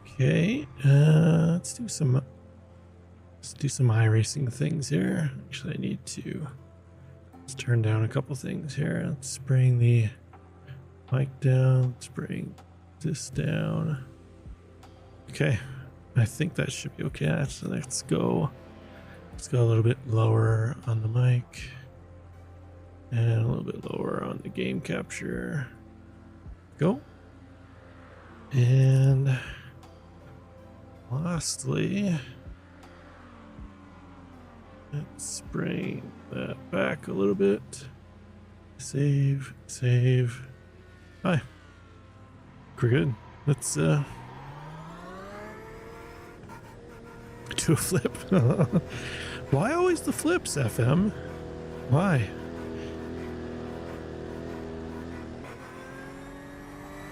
Okay, let's do some iRacing things here. Actually, I need to let's turn down a couple things here. Let's bring the mic down. Let's bring this down. Okay, I think that should be okay. So let's go a little bit lower on the mic and a little bit lower on the game capture. Go. And lastly, let's bring that back a little bit. Save. Hi. We're good. Let's do a flip. Why always the flips, FM? Why?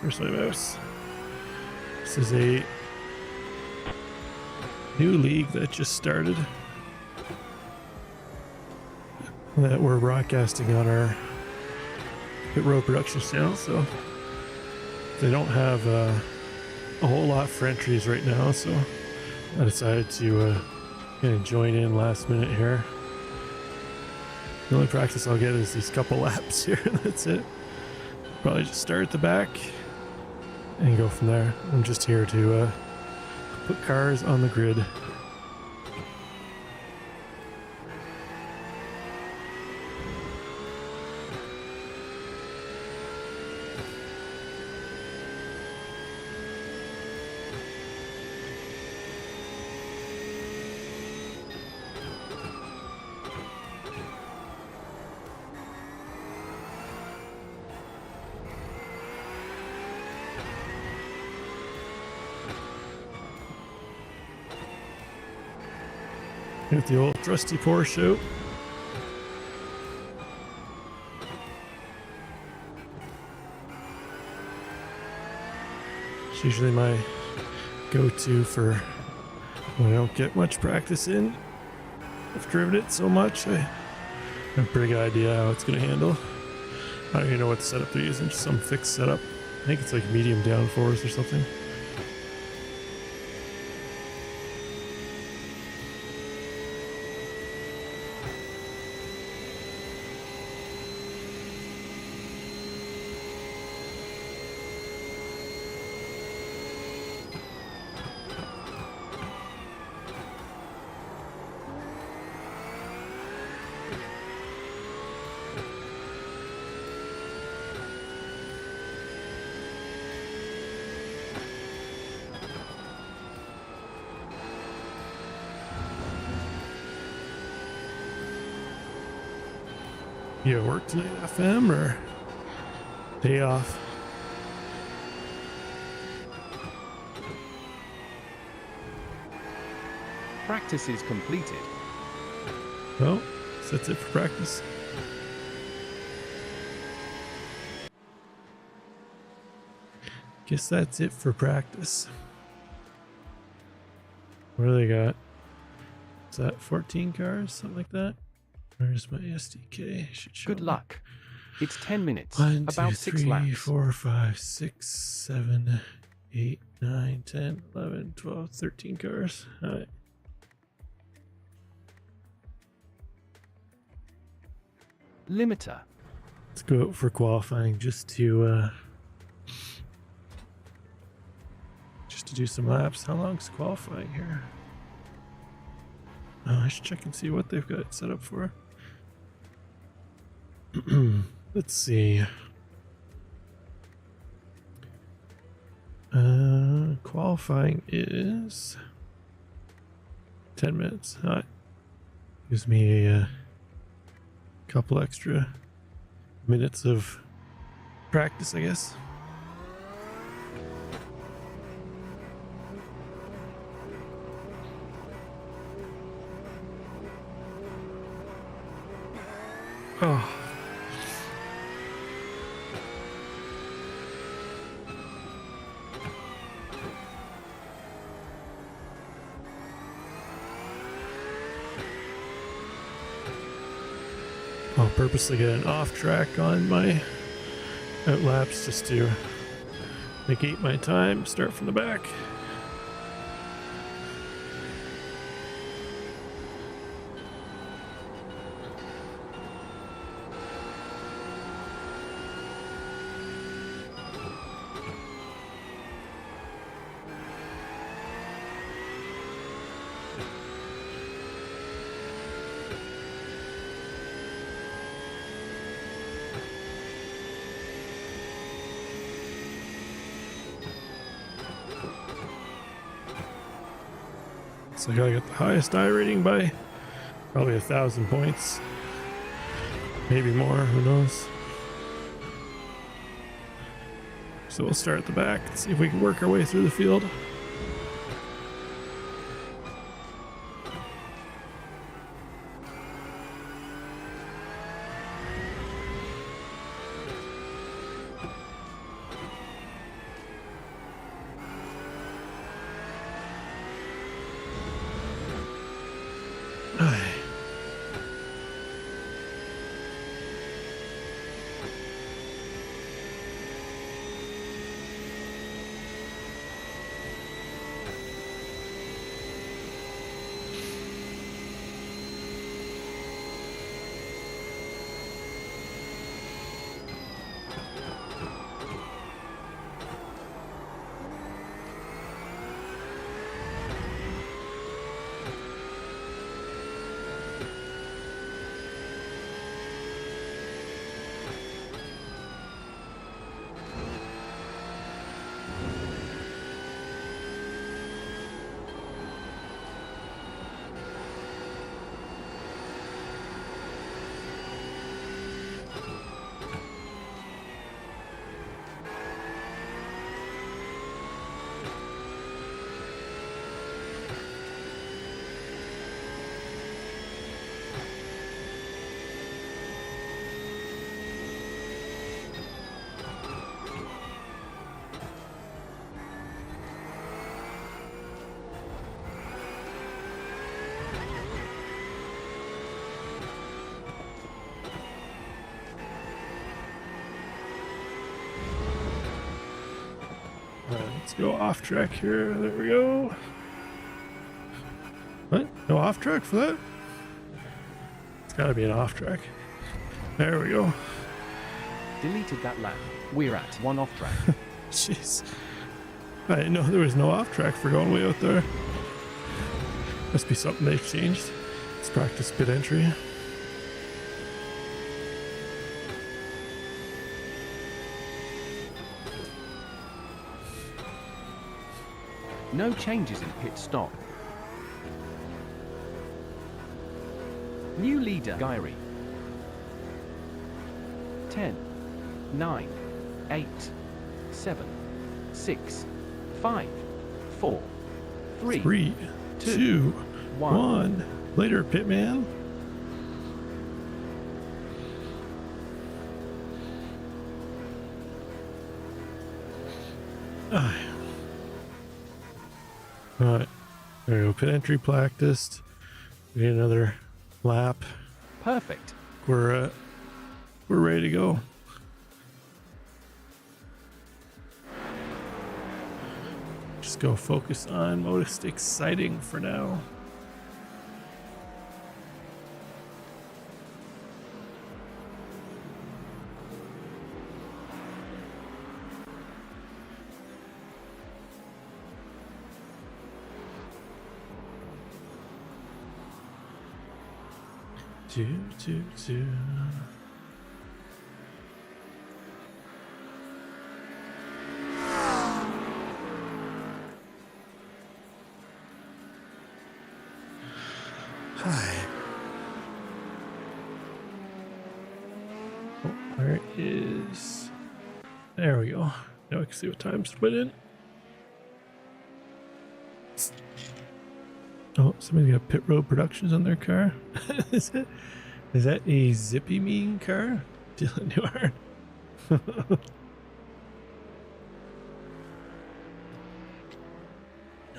Where's my mouse? This is a new league that just started that we're broadcasting on our Pit Road Productions channel, so they don't have a whole lot for entries right now, so I decided to join in last minute here. The only practice I'll get is these couple laps here, and that's it. Probably just start at the back and go from there. I'm just here to put cars on the grid. At the old trusty Porsche. It's usually my go-to for when I don't get much practice in. I've driven it so much, I have a pretty good idea how it's going to handle. I don't even know what setup they're using, just some fixed setup. I think it's like medium downforce or something. You at work tonight, FM, or day off? Practice is completed. Well, so that's it for practice. Guess that's it for practice. What do they got? Is that 14 cars? Something like that? Where's my SDK? Should show Good me. luck. It's 10 minutes. 1, 2, about 6 3, laps. 4, 5, 6, 7, 8, 9, 10, 11, 12, 13 cars. All right. Limiter. Let's go out for qualifying just to do some laps. How long's qualifying here? Oh, I should check and see what they've got it set up for. Let's see. Qualifying is 10 minutes. Gives me a couple extra minutes of practice, I guess. Oh. I'll purposely get an off track on my out laps just to Negate my time, start from the back. So I gotta get the highest I rating by probably 1,000 points. Maybe more, who knows. So we'll start at the back and see if we can work our way through the field. Let's go off track here. There we go. What? No off track for that? It's gotta be an off track. There we go. Deleted that lap. We're at 1 off track. Jeez. I didn't know there was no off track for going way out there. Must be something they've changed. Let's practice pit entry. No changes in pit stop. New leader, Gyri. 10, 9, 8, 7, 6, 5, 4, 3, 3, 2, 1. Later, pitman. Alright, there we go. Pit entry practiced. We need another lap. Perfect. We're ready to go. Just go focus on most exciting for now. Do. Hi. Oh, where is... There we go. Now I can see what time's put in. Oh, somebody's got Pit Road Productions on their car. Is that a Zippy Mean car? Dylan Newhart.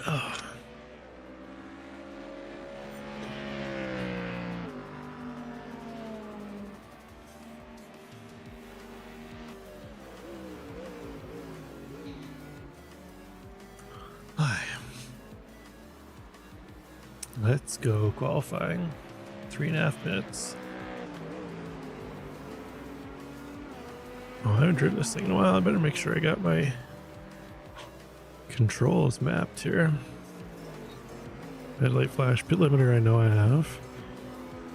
Oh. Let's go qualifying. 3.5 minutes. Oh, I haven't driven this thing in a while. I better make sure I got my controls mapped here. Headlight flash, pit limiter I know I have.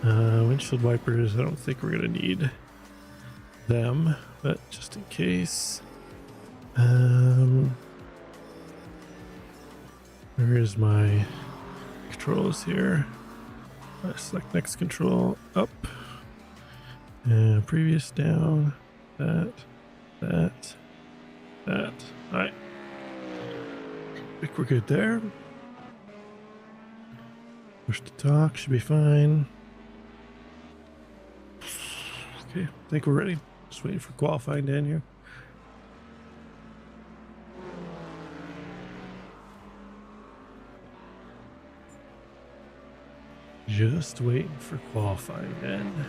Windshield wipers, I don't think we're going to need them, but just in case. Where is my controls here? I select next control, up, and previous down, that. Alright. I think we're good there. Push to talk, should be fine. Okay, I think we're ready. Just waiting for qualifying down here. Just waiting for qualifying then.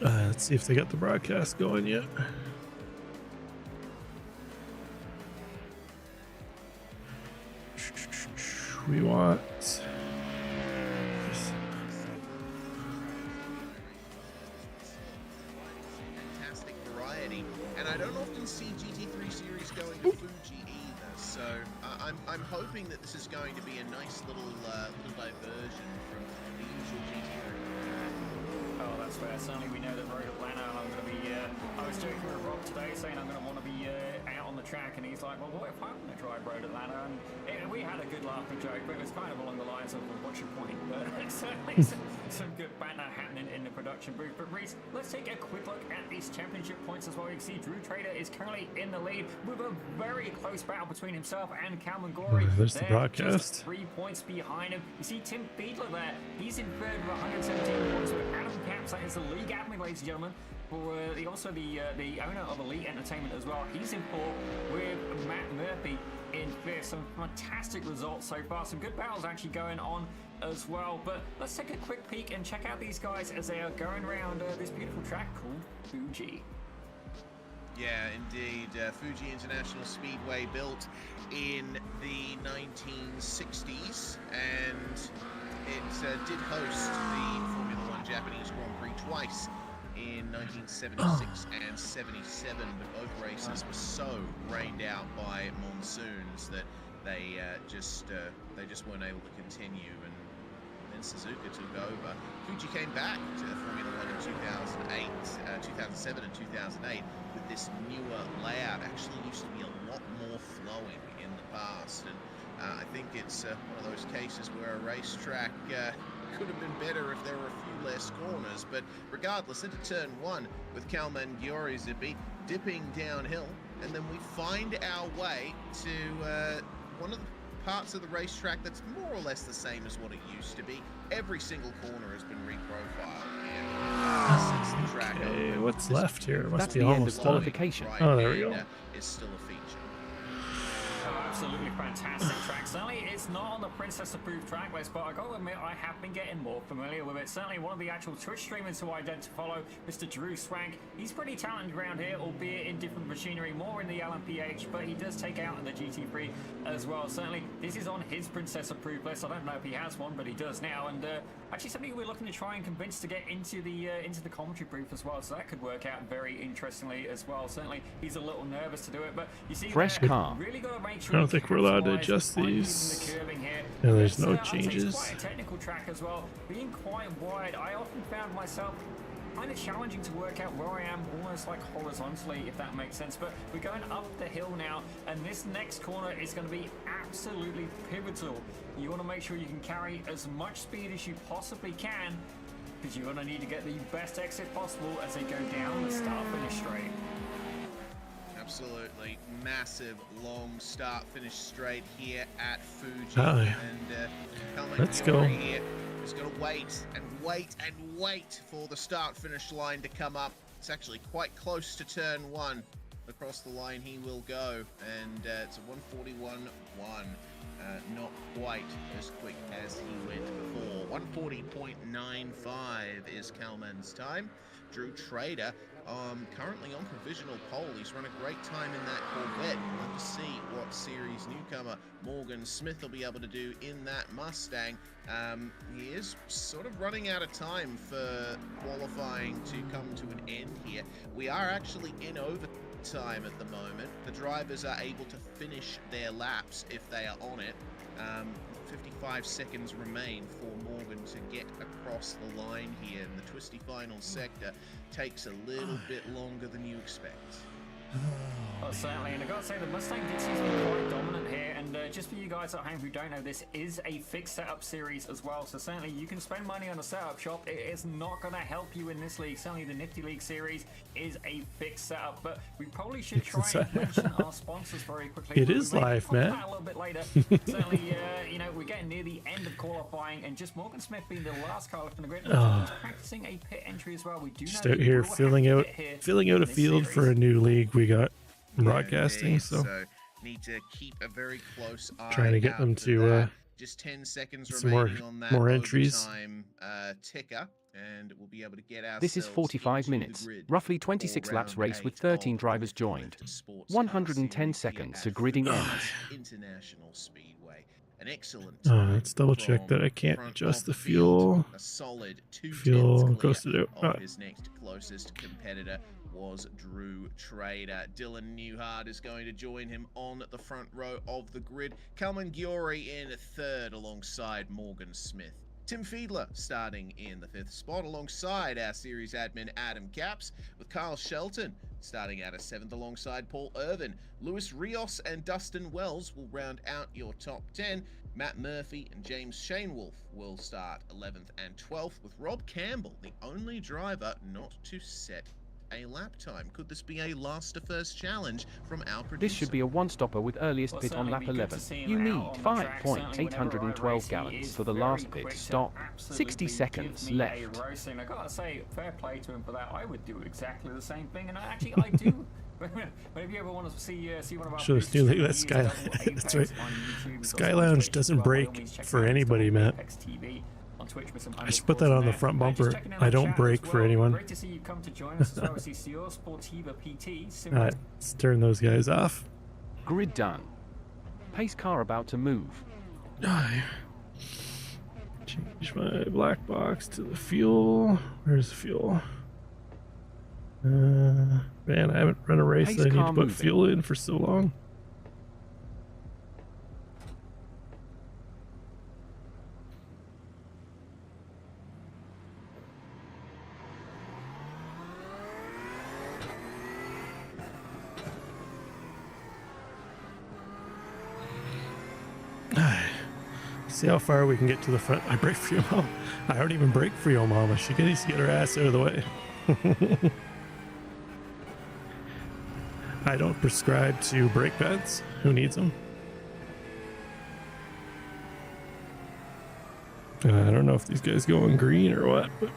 Let's see if they got the broadcast going yet. We want fantastic variety, and I don't often see GT3 series going to Fuji either. So I'm hoping that this is going to be a nice little diversion from the usual GT3. Oh, that's fair. Certainly we know that Road Atlanta, and I'm going to be, I was joking with Rob today saying I'm going to want to be out on the track, and he's like, well, what if I'm going to drive Road Atlanta? And we had a good laugh and joke, but it was kind of along the lines of, well, what's your point? But certainly some good banter happening in the production booth. But Reese, let's take a quick look at these championship points as well. You can see Drew Trader is currently in the lead with a very close battle between himself and Calvin Gorey. There's the broadcast. 3 points behind him. You see Tim Fiedler there. He's in third with 117 points, with Adam Capps, that is the league admin, ladies and gentlemen. For also the owner of Elite Entertainment as well. He's in fourth with Matt Murphy in fifth. Some fantastic results so far. Some good battles actually going on as well. But let's take a quick peek and check out these guys as they are going around this beautiful track called Fuji. Yeah, indeed. Fuji International Speedway, built in the 1960s, and it did host the Formula One Japanese Grand Prix twice in 1976 and 77, but both races were so rained out by monsoons that they just weren't able to continue, and then Suzuka took over. Fuji came back to the Formula One in 2008, 2007 and 2008 with this newer layout. Actually used to be a lot more flowing in the past, and I think it's one of those cases where a racetrack could have been better if there were a few less corners. But regardless, into turn one with Kalman Giori Zippy dipping downhill, and then we find our way to one of the parts of the racetrack that's more or less the same as what it used to be. Every single corner has been reprofiled here since the track Okay, opened. what's left here? Must That's be the end of almost done. qualification. Right Oh, there we go. hander is still a feature. Oh, absolutely fantastic track. Certainly, it's not on the Princess approved track list, but I got to admit, I have been getting more familiar with it. Certainly, one of the actual Twitch streamers who I tend to follow, Mr. Drew Swank, he's pretty talented around here, albeit in different machinery, more in the LMPH, but he does take out in the GT3 as well. Certainly, this is on his Princess approved list. I don't know if he has one, but he does now. And actually, something we're looking to try and convince to get into the commentary booth as well. So that could work out very interestingly as well. Certainly, he's a little nervous to do it, but you see, Fresh car. really got to make sure. I don't think we're allowed to adjust these. Yeah, there's no changes. It's quite a technical track as well. Being quite wide, I often found myself kind of challenging to work out where I am almost like horizontally, if that makes sense. But we're going up the hill now, and this next corner is going to be absolutely pivotal. You want to make sure you can carry as much speed as you possibly can, because you're going to need to get the best exit possible as they go down the start-finish straight. Absolutely massive long start finish straight here at Fuji. Aye. And Let's go. Here is going to wait and wait and wait for the start finish line to come up. It's actually quite close to turn one. Across the line he will go, and it's a 141.1. not quite as quick as he went before. 140.95 is Kalman's time. Drew Trader, currently on provisional pole. He's run a great time in that Corvette. We'll have to see what series newcomer Morgan Smith will be able to do in that Mustang. He is sort of running out of time for qualifying to come to an end here. We are actually in overtime at the moment. The drivers are able to finish their laps if they are on it. 55 seconds remain for Morgan to get across the line here, and the twisty final sector takes a little bit longer than you expect. Well, certainly, and I've got to say the Mustang did seem to be quite dominant here, and just for you guys at home who don't know, this is a fixed setup series as well, so certainly you can spend money on a setup shop. It is not going to help you in this league. Certainly the Nifty League series is a fixed setup, but we probably should try and mention our sponsors very quickly. It is live, man. A little bit later. Certainly, you know, we're getting near the end of qualifying, and just Morgan Smith being the last car left on the grid, he's practicing a pit entry as well. We do Just know out here filling out a field for a new league we got broadcasting, so need to keep a very close eye trying to get them to that. Just 10 seconds some remaining on that more entries. overtime, ticker, and we'll be able to get ourselves This is 45 into minutes, the grid roughly 26 for laps round race with 8 13 of drivers the joined. Sports Car 110 Series seconds here to at gridding Phoenix ends. International Speedway. An excellent let's double check that I can't front adjust of the field. fuel. A solid 2 Fuel tenths clear ghosted out. of his next closest competitor was Drew Trader. Dylan Newhart is going to join him on the front row of the grid. Kalman Giori in third alongside Morgan Smith. Tim Fiedler starting in the 5th spot alongside our series admin Adam Capps, with Kyle Shelton starting out a 7th alongside Paul Irvin. Luis Rios and Dustin Wells will round out your top 10. Matt Murphy and James Shanewoolf will start 11th and 12th, with Rob Campbell the only driver not to set a lap time. Could this be a last to first challenge from our producer? This should be a one-stopper with earliest pit on lap 11. You need 5.812 gallons for the last pit stop. 60 seconds left. I gotta say, fair play to him for that. I would do exactly the same thing, and I do. Whenever you ever want to see one of our Should have like that Sky. That's right. Sky Lounge doesn't break for anybody, Matt. I should put that on the front bumper. I don't break for anyone. Great to see you come to join us as well as Cior Sportiva PT. Alright, let's turn those guys off. Grid done. Pace car about to move. Change my black box to the fuel. Where's the fuel? Man, I haven't run a race that I need to put fuel in for so long. See how far we can get to the front. I brake for your mom. I don't even brake for your mama. She needs to get her ass out of the way. I don't prescribe to brake pads. Who needs them? I don't know if these guys go in green or what, but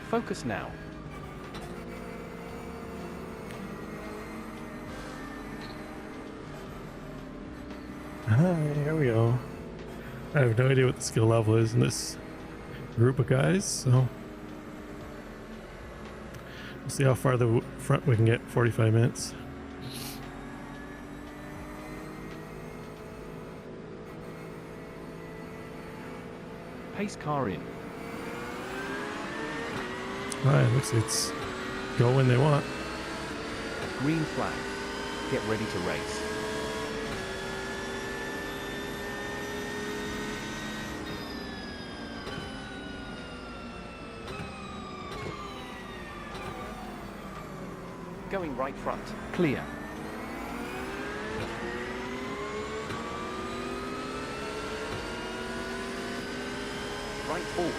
Focus now. Here we go. I have no idea what the skill level is in this group of guys, so we'll see how far the front we can get. 45 minutes. Pace car in. Alright, looks like it's go when they want. Green flag. Get ready to race. Going right front. Clear. Right forward.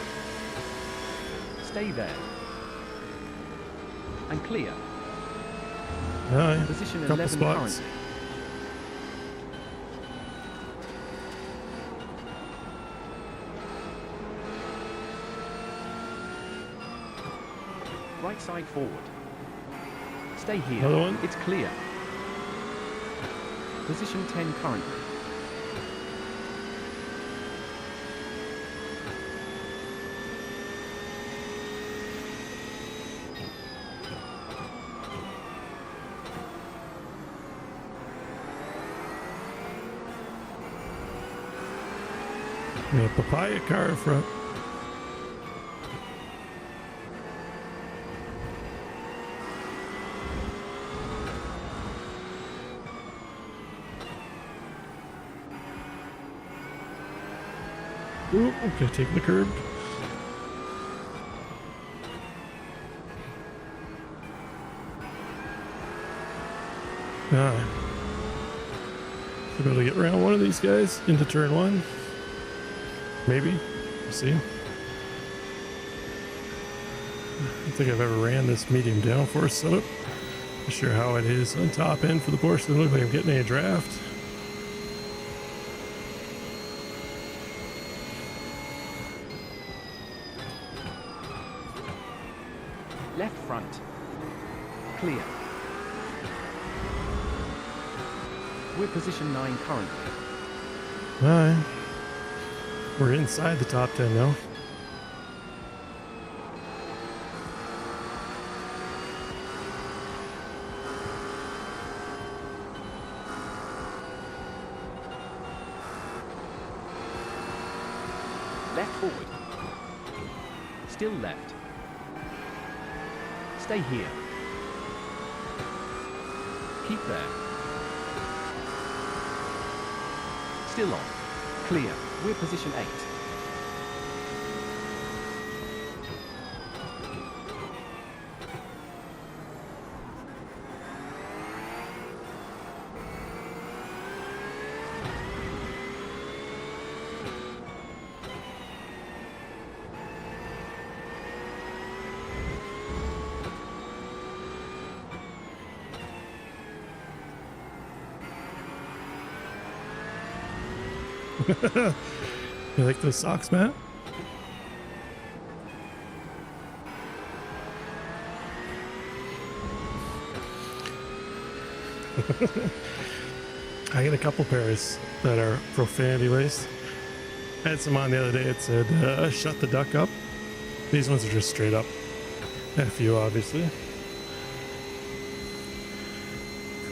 Stay there. And clear. Alright, Position couple 11 spots. currently. Right side forward. Stay here. Another one? It's clear. Position 10 currently. A papaya car front. Ooh, okay, take the curb. Ah. Should be able to get around one of these guys into turn one. Maybe. We'll see. I don't think I've ever ran this medium downforce setup. Not sure how it is on top end for the Porsche. Doesn't look like I'm getting any draft. Left front. Clear. We're position 9 currently. Alright. We're inside the top 10 now. Left forward. Still left. Stay here. Keep there. Still on. Clear. We're position 8. You like those socks, Matt? I get a couple pairs that are profanity laced. I had some on the other day. It said, shut the duck up. These ones are just straight up. FU, obviously.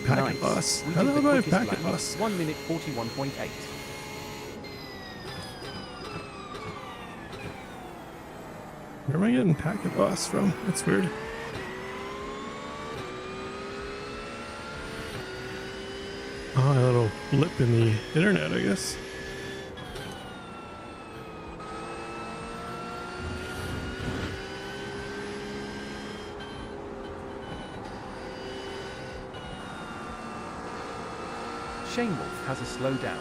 Packet Nice. boss. We How did do I the buy a quickest packet lap. boss? 1 minute 41.8. Where am I getting packet boss from? That's weird. Oh, a little lip in the internet, I guess. Shane Wolf has a slow down.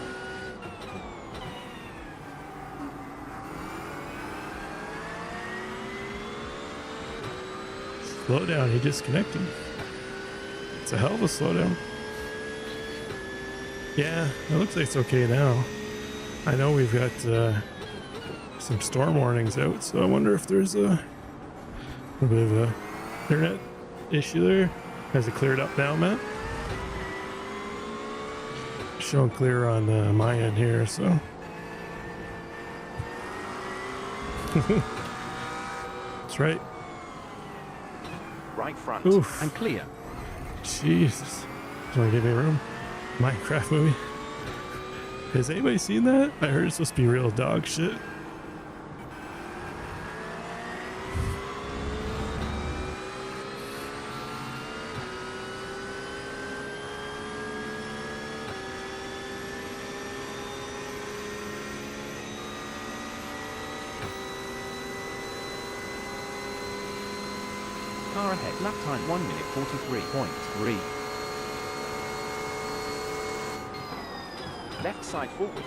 Slow down, he disconnected. It's a hell of a slowdown. Yeah, it looks like it's okay now. I know we've got some storm warnings out, so I wonder if there's a bit of a internet issue there. Has it cleared up now, Matt? Showing clear on my end here, so. That's right. Right front. Oof. And clear. Jesus. Do you want to give me room? Minecraft movie. Has anybody seen that? I heard it's supposed to be real dog shit. Car ahead. Lap time 1 minute 43.3. Left side forward.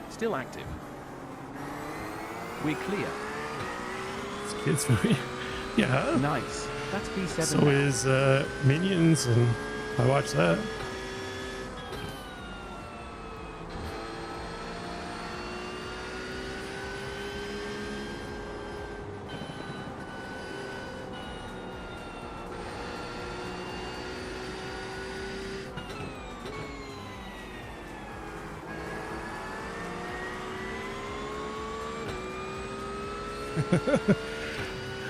Still active. We're clear. It's a kids movie. Yeah. Nice. That's P7 So now. is Minions, and I watched that.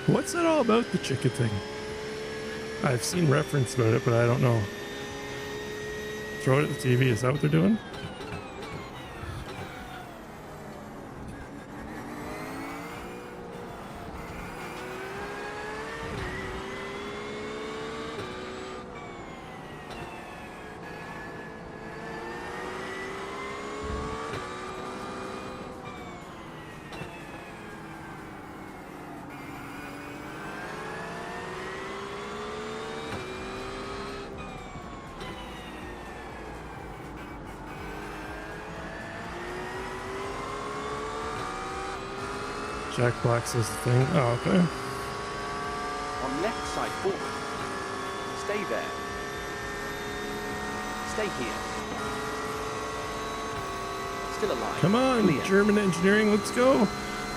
What's that all about, the chicken thing? I've seen reference about it, but I don't know. Throw it at the TV, is that what they're doing? Jack Black says the thing. Oh, okay. On left side forward. Stay there. Stay here. Still alive. Come on, Clear. German engineering, let's go.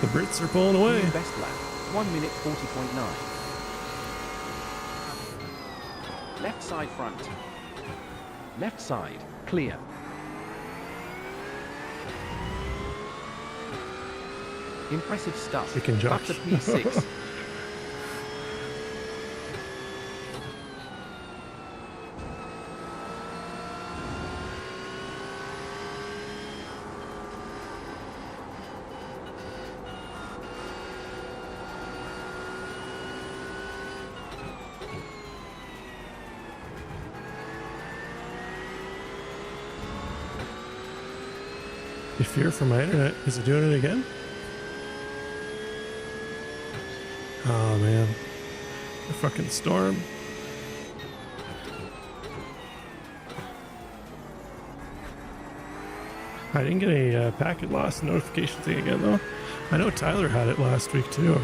The Brits are pulling away. New best lap. 1 minute 40.9. Left side front. Left side. Clear. Impressive stuff. Chicken Back Josh. to P6. You fear for my internet. Is it doing it again? Oh man. The fucking storm. I didn't get a packet loss notification thing again though. I know Tyler had it last week too.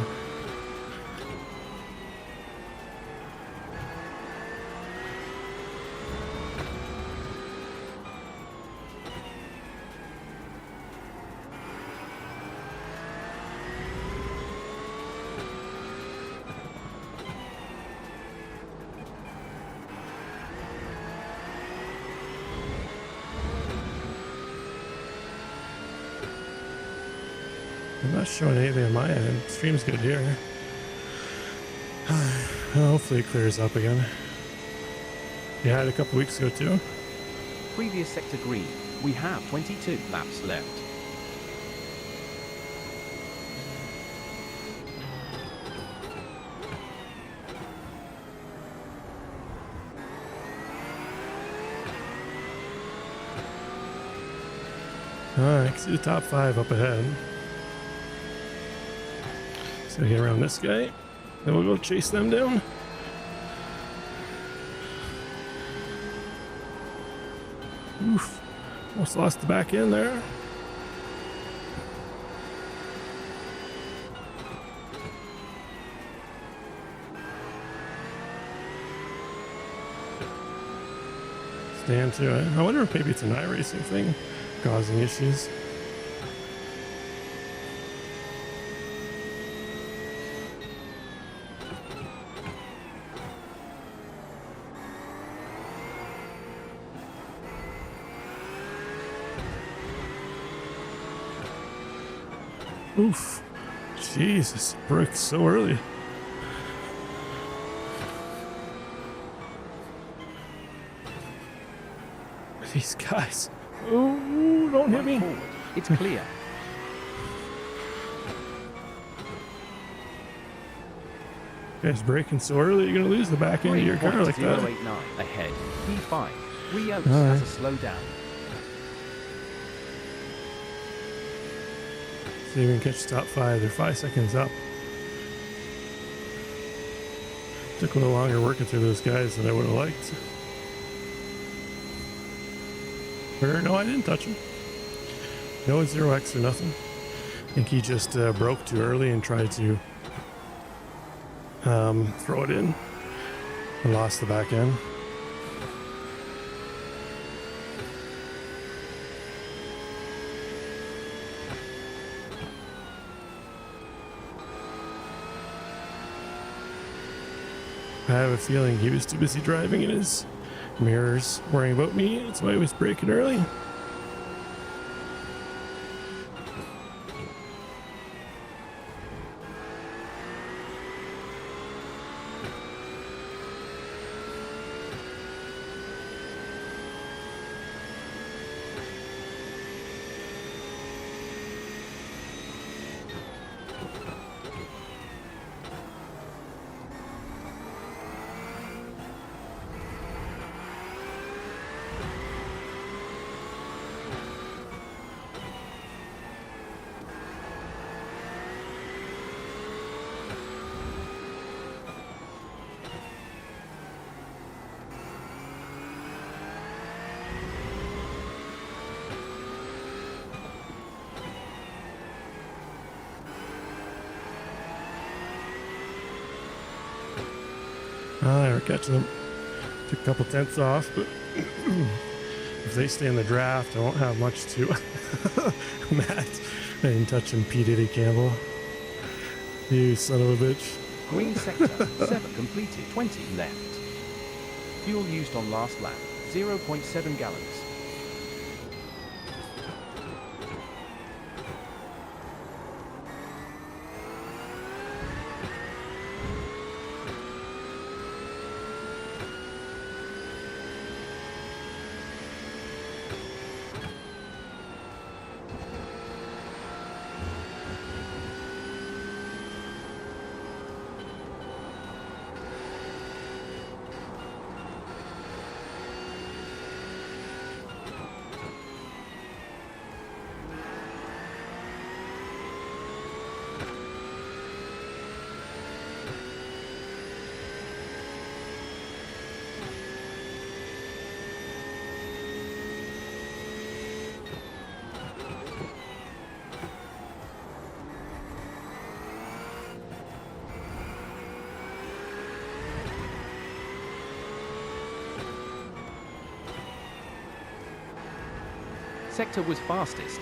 I'm not showing anything on my end. Stream's good here. Well, hopefully it clears up again. You had it a couple weeks ago too. Previous sector green. We have 22 laps left. Alright, I can see the top 5 up ahead. So get around this guy. Then we'll go chase them down. Oof. Almost lost the back end there. Stand to it. I wonder if maybe it's an iRacing thing causing issues. Oof. Jesus, broke so early. These guys. Oh, don't hit me. Forward. It's clear. Guys braking so early, you're gonna lose the back end of your car like that. 089 ahead. P5. Rios Alright. has a slow down. See if we can catch the top 5. They're 5 seconds up. Took a little longer working through those guys than I would have liked. Or no, I didn't touch him. No 0x or nothing. I think he just broke too early and tried to throw it in and lost the back end. I have a feeling he was too busy driving in his mirrors, worrying about me. That's why he was braking early. We're catching them. Took a couple tenths off, but if they stay in the draft, I won't have much to. Matt, I didn't touch him, P. Diddy Campbell. You son of a bitch. Green sector, 7 completed, 20 left. Fuel used on last lap, 0.7 gallons. Sector was fastest.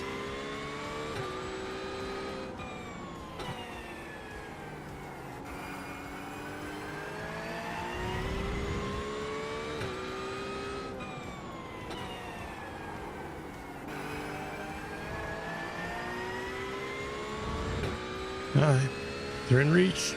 They're in reach.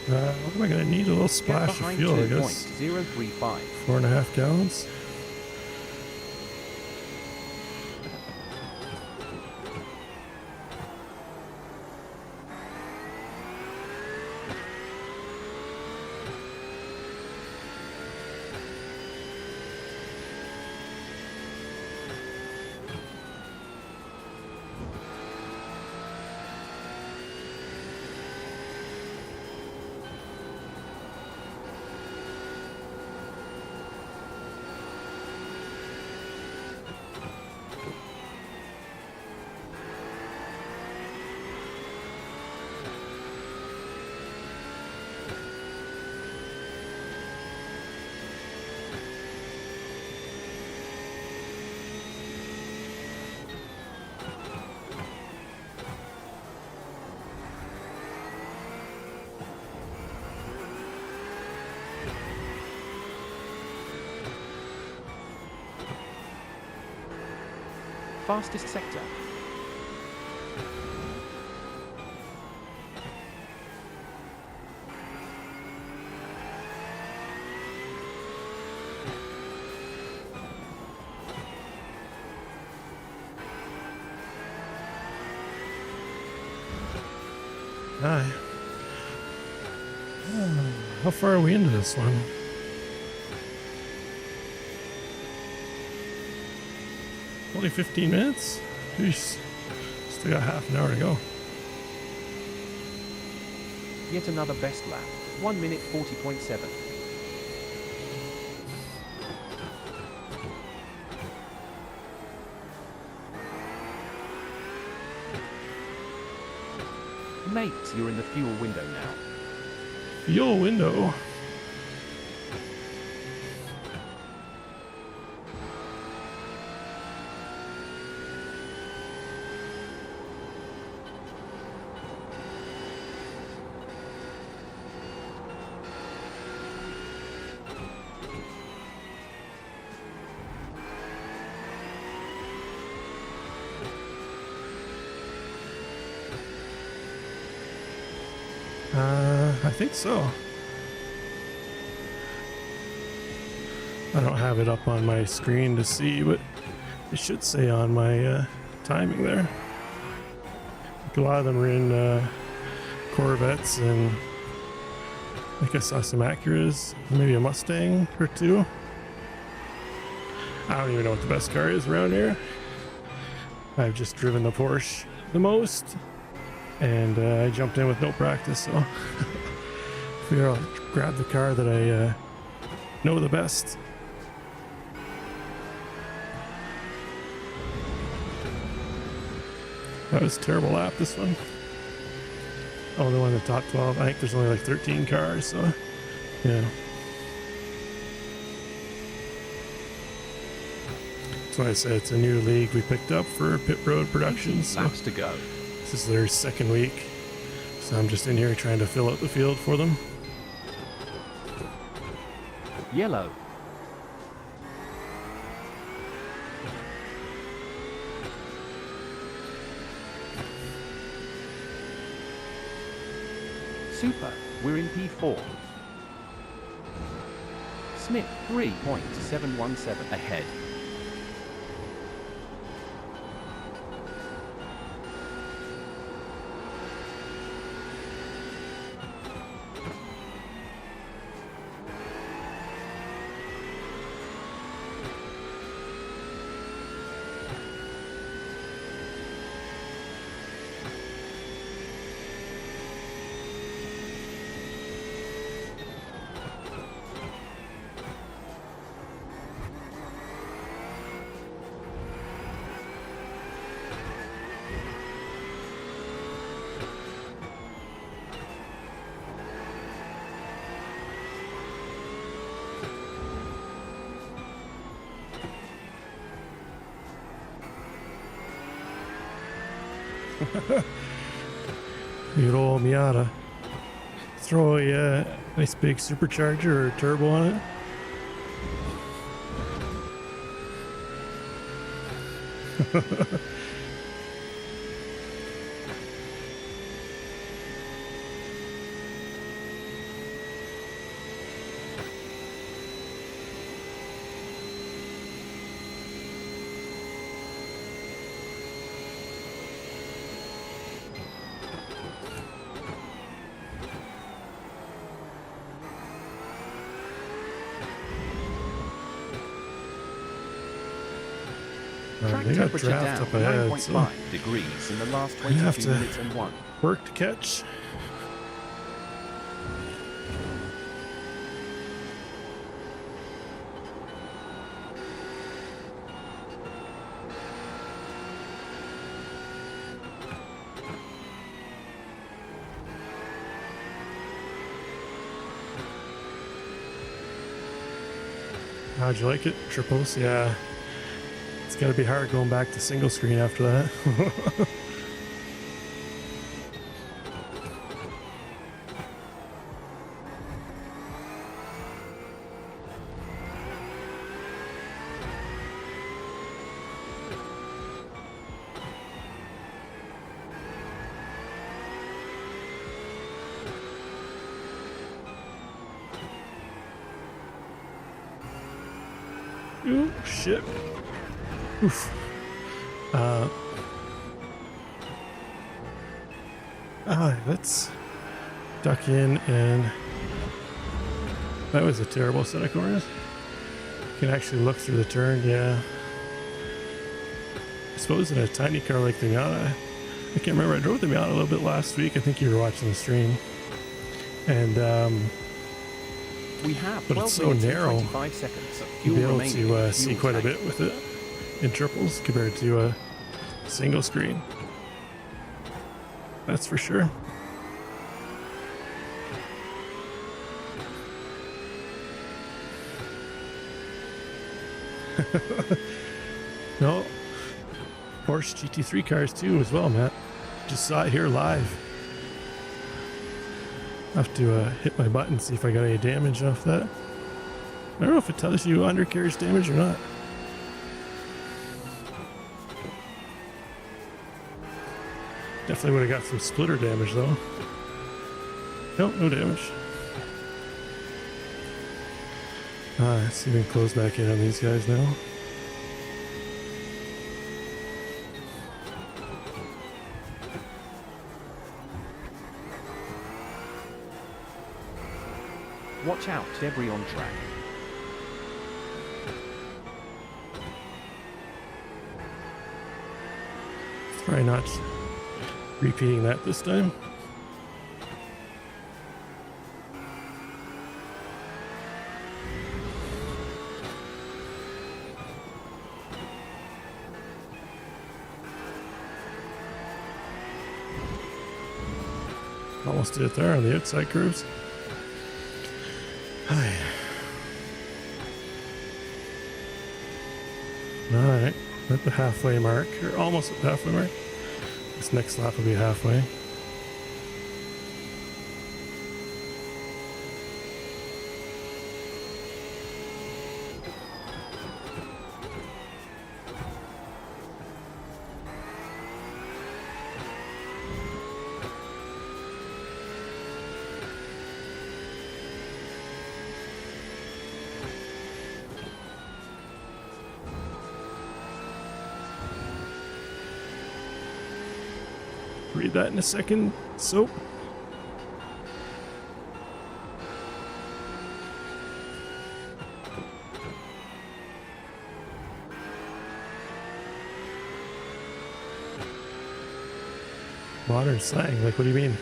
What am I going to need? A little splash of fuel, I guess. 0.035. 4.5 gallons. Fastest sector. Hi. How far are we into this one? Only 15 minutes? Jeez. Still got half an hour to go. Yet another best lap. 1 minute 40.7. Mate, you're in the fuel window now. Fuel window? I think so. I don't have it up on my screen to see, but it should say on my timing there. A lot of them are in Corvettes, and I think I saw some Acuras, maybe a Mustang or two. I don't even know what the best car is around here. I've just driven the Porsche the most, and I jumped in with no practice, so figure I'll grab the car that I know the best. That was a terrible lap, this one. Only one in the top 12. I think there's only like 13 cars, so yeah. That's why I said it's a new league we picked up for pit road production. So Laps to go. this is their second week. So I'm just in here trying to fill out the field for them. Yellow. Super, we're in P4. Smith, 3.717 ahead. Good old Miata. Throw a nice big supercharger or turbo on it. Track They got temperature draft down up ahead, 9.5 so degrees in the last you have 22 to minutes and 1. work to catch. How'd you like it? Triples? Yeah. It's gotta be hard going back to single screen after that. Ooh, shit. Oof. Let's duck in, and that was a terrible set of corners. You can actually look through the turn, yeah. I suppose in a tiny car like the Miata, I can't remember, I drove the Miata a little bit last week. I think you were watching the stream. And, We have but 12 it's so minutes and narrow. 25 seconds of You'll fuel be able remaining to in the see fuel quite a tank. bit with it in triples compared to a single screen. That's for sure. No, Porsche GT3 cars too as well, Matt. Just saw it here live. I have to hit my button, see if I got any damage off that. I don't know if it tells you undercarriage damage or not. Definitely would have got some splitter damage though. Nope, no damage. Let's even close back in on these guys now. Watch out, debris on track. Try not repeating that this time. Almost did it there on the outside curves. Alright, at the halfway mark, or almost at the halfway mark. This next lap will be halfway. Read that in a second. Soap. Modern slang, like what do you mean?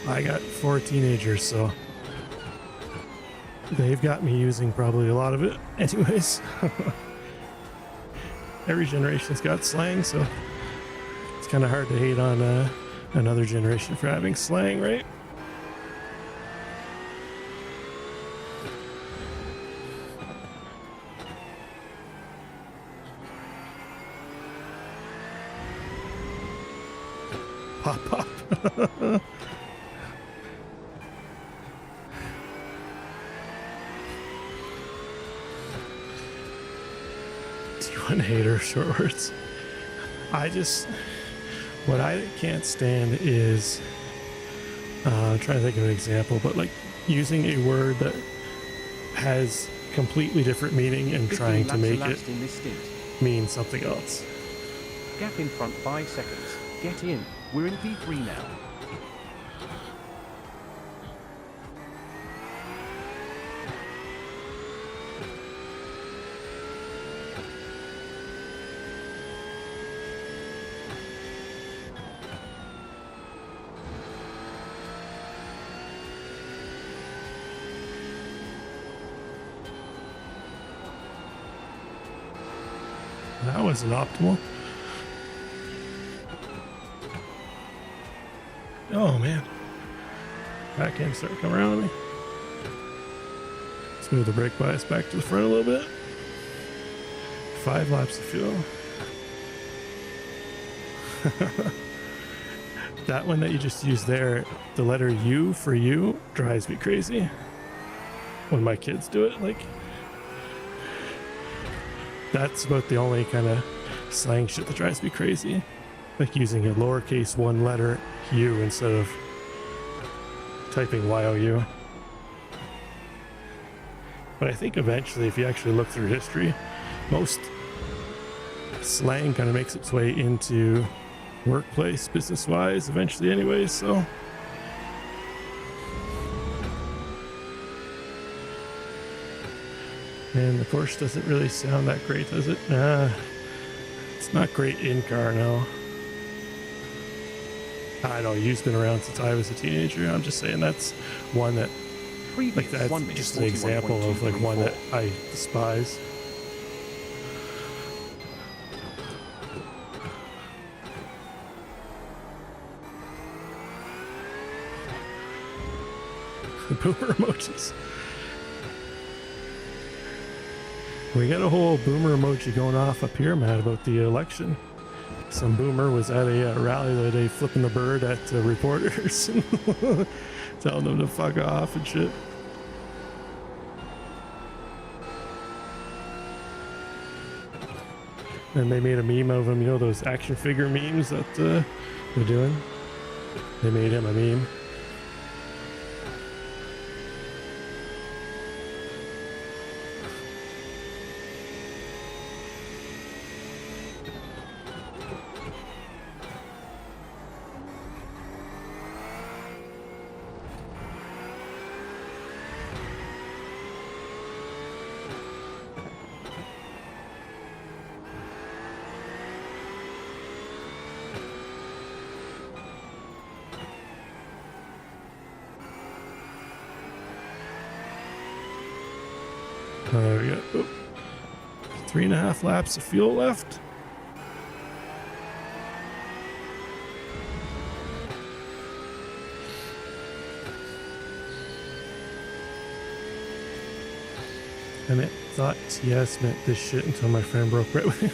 I got 4 teenagers, so they've got me using probably a lot of it anyways. Every generation's got slang, so it's kind of hard to hate on another generation for having slang, right? Pop, pop. T1 hater, short words. What I can't stand is, I'm trying to think of an example, but like using a word that has completely different meaning and trying to make it in this stint. mean something else. Gap in front 5 seconds. Get in. We're in P3 now. That wasn't optimal. Oh man. Back end starting to come around on me. Let's move the brake bias back to the front a little bit. 5 laps of fuel. That one that you just used there, the letter U for you, drives me crazy. When my kids do it, like, that's about the only kind of slang shit that drives me crazy. Like using a lowercase 1 letter U instead of typing YOU. But I think eventually, if you actually look through history, most slang kind of makes its way into workplace, business-wise, eventually anyways, so. And the Porsche doesn't really sound that great, does it? It's not great in car, no. I know, U's been around since I was a teenager. I'm just saying that's one that, like, that's just an example of like one that I despise. The boomer emojis. We got a whole boomer emoji going off up here, Matt, about the election. Some boomer was at a rally the other day flipping the bird at reporters and telling them to fuck off and shit. And they made a meme of him, you know, those action figure memes that they're doing? They made him a meme. There we go. 3.5 laps of fuel left. thought TS meant this shit until my friend broke right with me.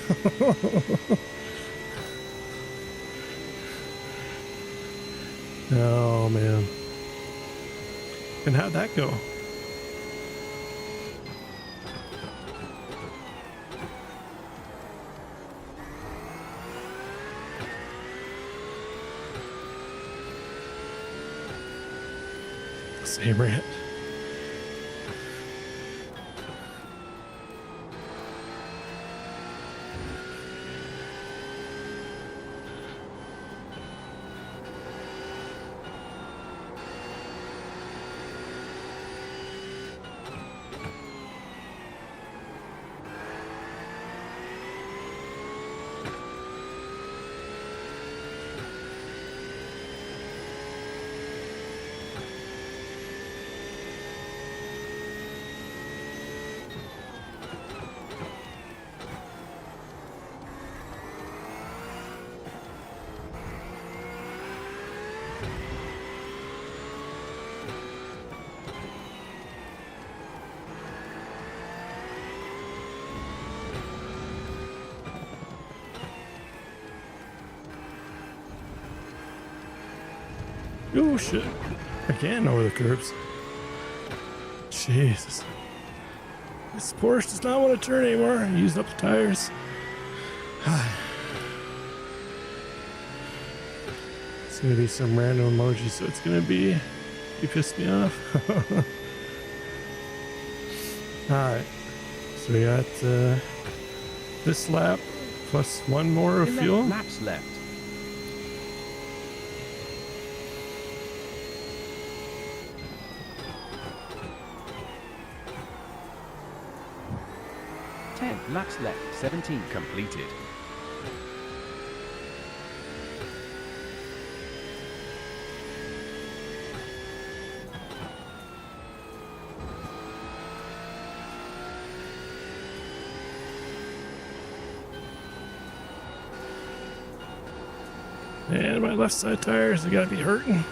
Oh man. And how'd that go? Same rant. Oh shit. Again over the curbs. Jesus. This Porsche does not want to turn anymore. I used up the tires. It's gonna be some random emoji, so it's gonna be you pissed me off. Alright. So we got this lap plus one more of 11 fuel. laps left. Laps left, 17 completed. And my left side tires, they gotta be hurting.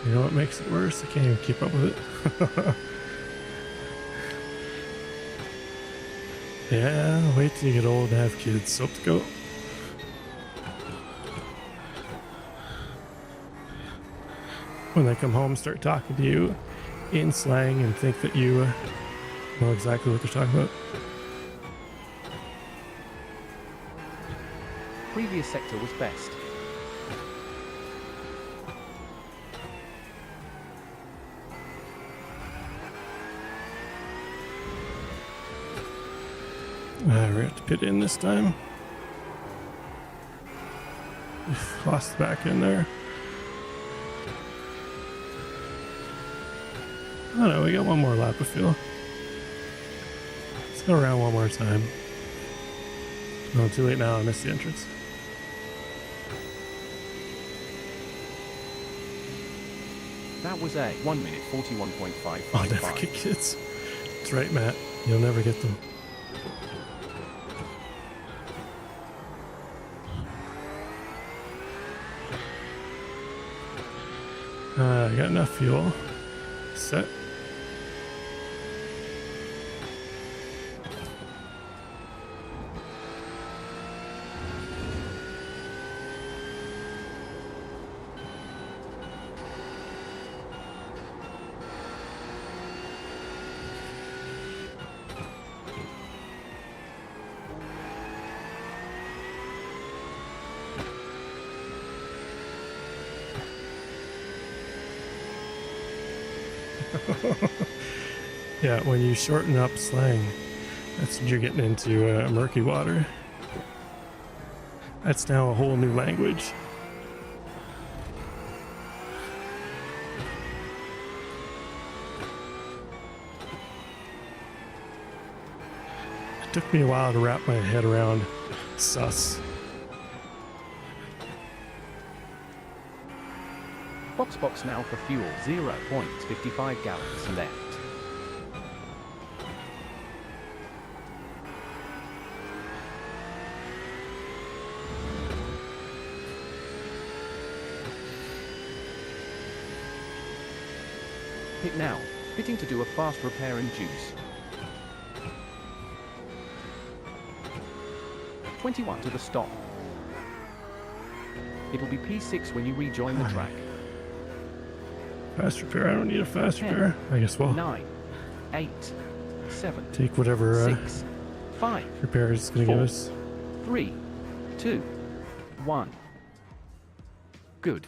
You know what makes it worse? I can't even keep up with it. Yeah, wait till you get old and have kids. Soap to go. When they come home and start talking to you in slang and think that you know exactly what they're talking about. Previous sector was best. We have to pit in this time. Lost the back end there. Oh no, we got one more lap of fuel. Let's go around one more time. Oh, too late now, I missed the entrance. That was a 1 minute 41.555. I'll never get kids. That's right, Matt. You'll never get them. I got enough fuel. Set. Yeah, when you shorten up slang, that's when you're getting into murky water. That's now a whole new language. It took me a while to wrap my head around sus. Box now for fuel, 0.55 gallons left. Pit now. Pitting to do a fast repair and juice. 21 to the stop. It'll be P6 when you rejoin the track. Fast repair. I don't need a fast repair. I guess we'll 9, 8, 7, take whatever 6, 5, repair is going to give us. 3, 2, 1. Good.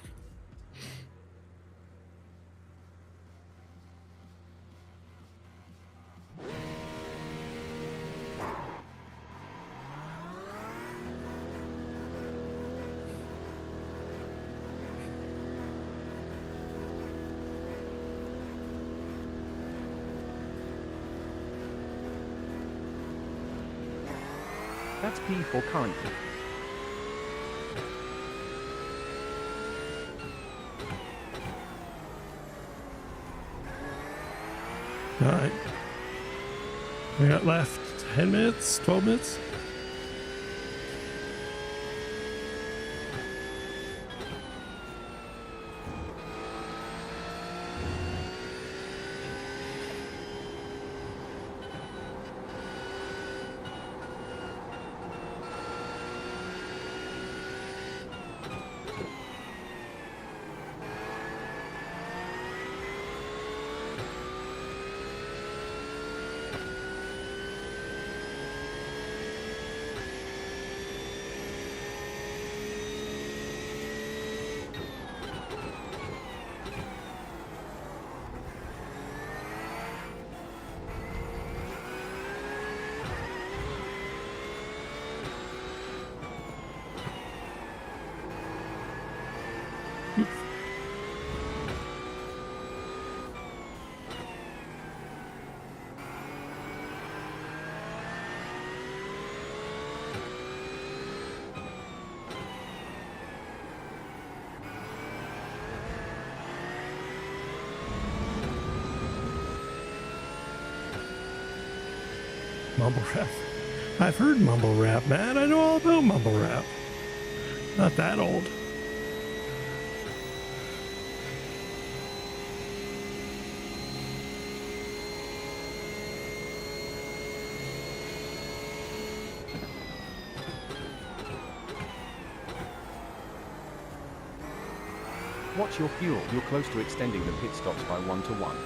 That's P for currently. Alright. We got left 10 minutes, 12 minutes. Mumble rap. I've heard mumble rap, man. I know all about mumble rap. Not that old. Watch your fuel. You're close to extending the pit stops by 1 to 1.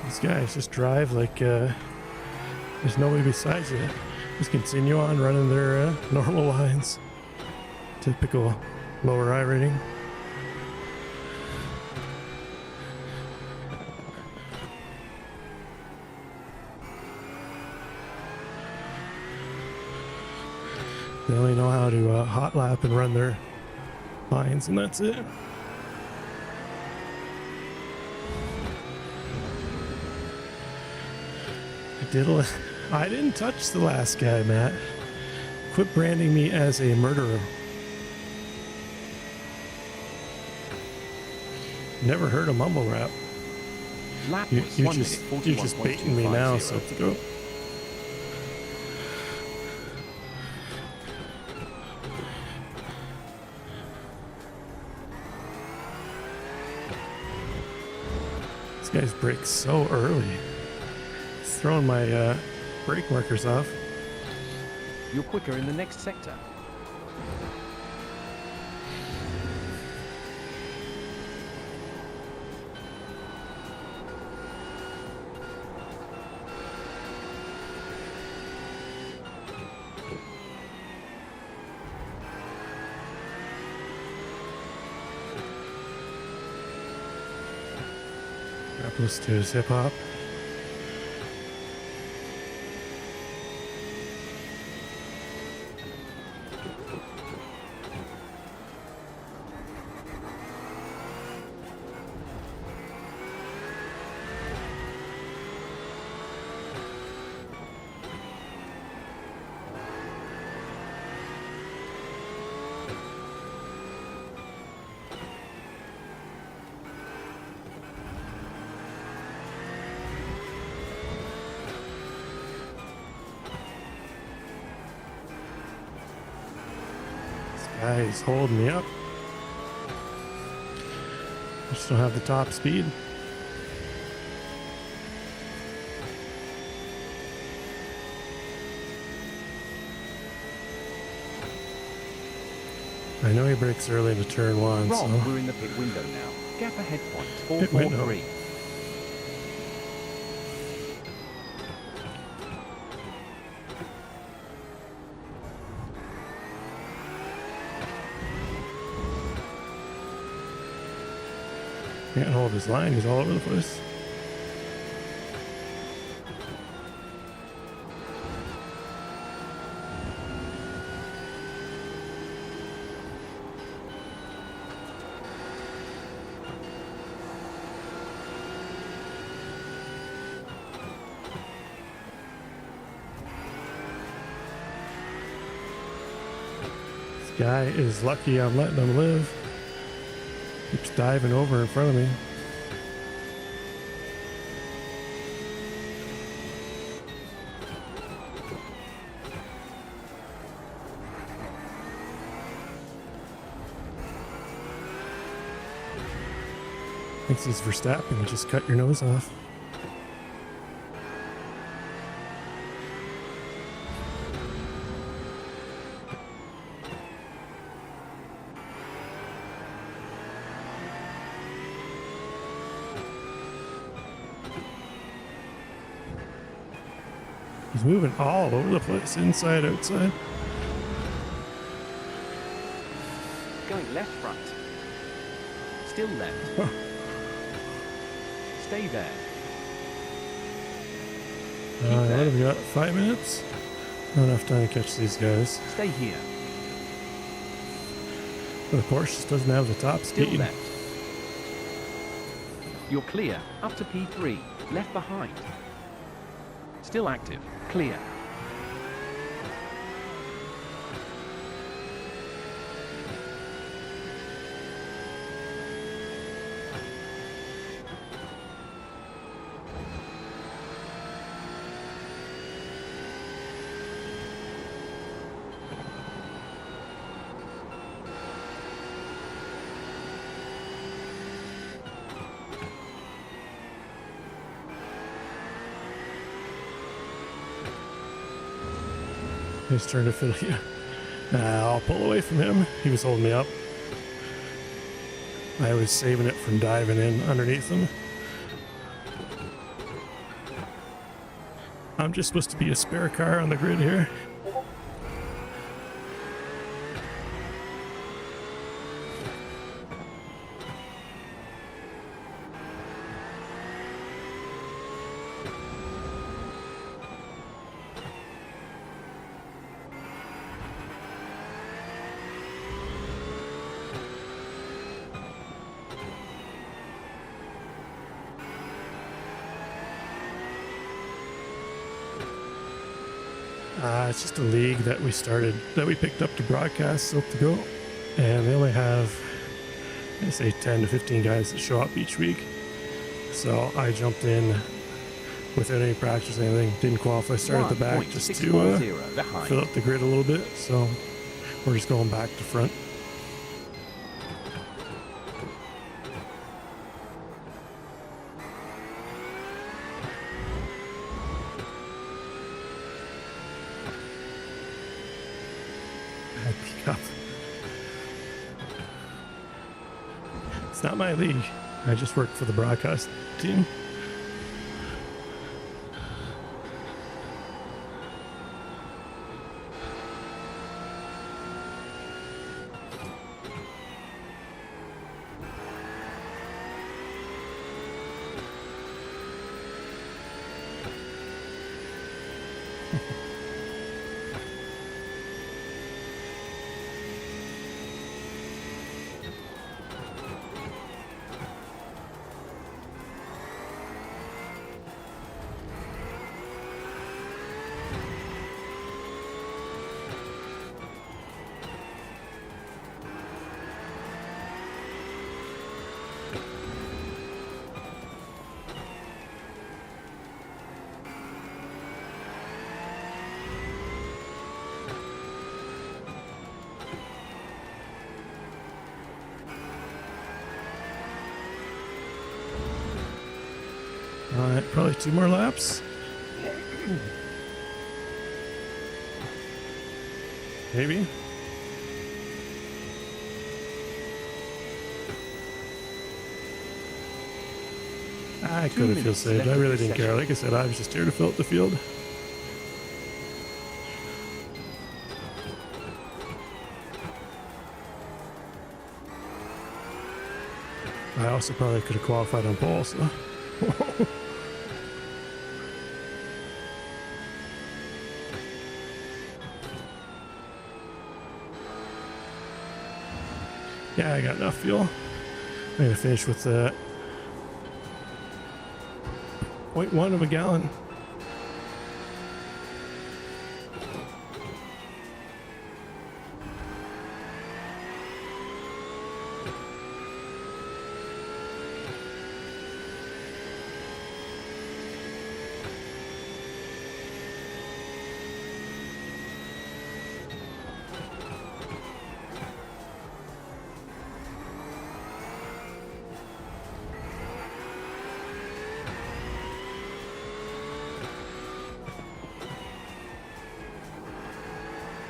These guys just drive like there's nobody besides you. Just continue on running their normal lines. Typical lower iRating. They only know how to hot lap and run their lines, and that's it. I didn't touch the last guy, Matt. Quit branding me as a murderer. Never heard a mumble rap. Lap You're was 1 just minute, you're just baiting me now, 41.250. so go. This guy's brakes so early. It's throwing my brake markers off. You're quicker in the next sector. Let's do his hip hop. is holding me up. I just don't have the top speed. I know he breaks early into turn 1, Wrong, so... we're in the pit window now. Gap ahead point, Pit window. 443. Can't hold his line, he's all over the place. This guy is lucky I'm letting him live. Keeps diving over in front of me. Thinks he's Verstappen, you just cut your nose off. He's moving all over the place, inside, outside. Going left front. Still left. Stay there. What have we got? 5 minutes? Not enough time to catch these guys. Stay here. But the Porsche just doesn't have the top Still speed. left. You're clear. Up to P3. Left behind. Still active. Clear. His turn to fiddle you. I'll pull away from him. He was holding me up. I was saving it from diving in underneath him. I'm just supposed to be a spare car on the grid here. It's just a league that we picked up to broadcast still to go. And they only have, I say 10 to 15 guys that show up each week. So I jumped in without any practice or anything. Didn't qualify, started at the back just to fill up the grid a little bit. So we're just going back to front. It's not my league. I just work for the broadcast team. All right, probably 2 more laps. Maybe. I could have field saved. I really didn't care. Like I said, I was just here to fill up the field. I also probably could have qualified on pole, so. Yeah, I got enough fuel. I'm gonna finish with 0.1 of a gallon.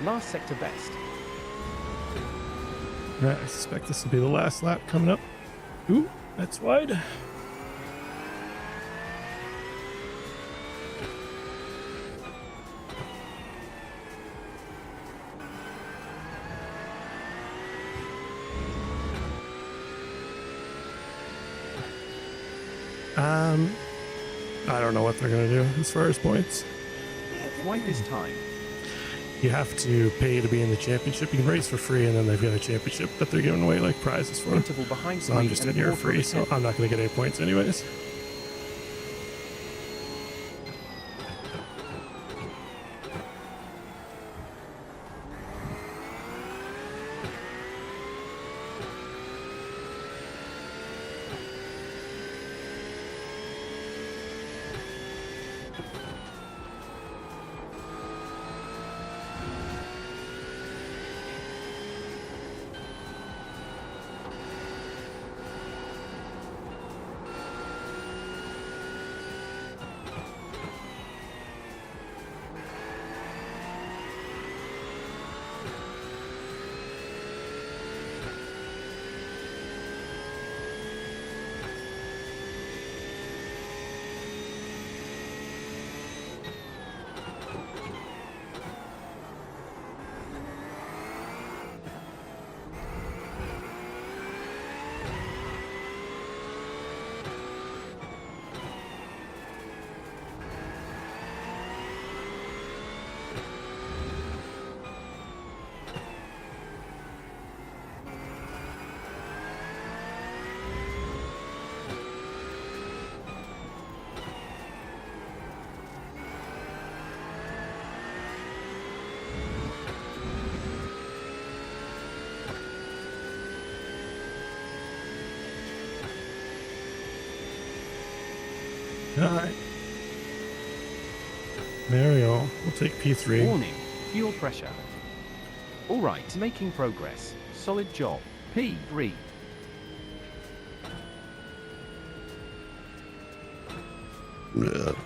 Last sector best. All right, I suspect this will be the last lap coming up. Ooh, that's wide. I don't know what they're gonna do as far as points. Why this time? You have to pay to be in the championship. You can race for free, and then they've got a championship that they're giving away like prizes for. Interval behind So I'm just in here free, so I'm not going to get any points anyways. All right. Mario will take P3. Warning, fuel pressure. All right, making progress. Solid job. P3.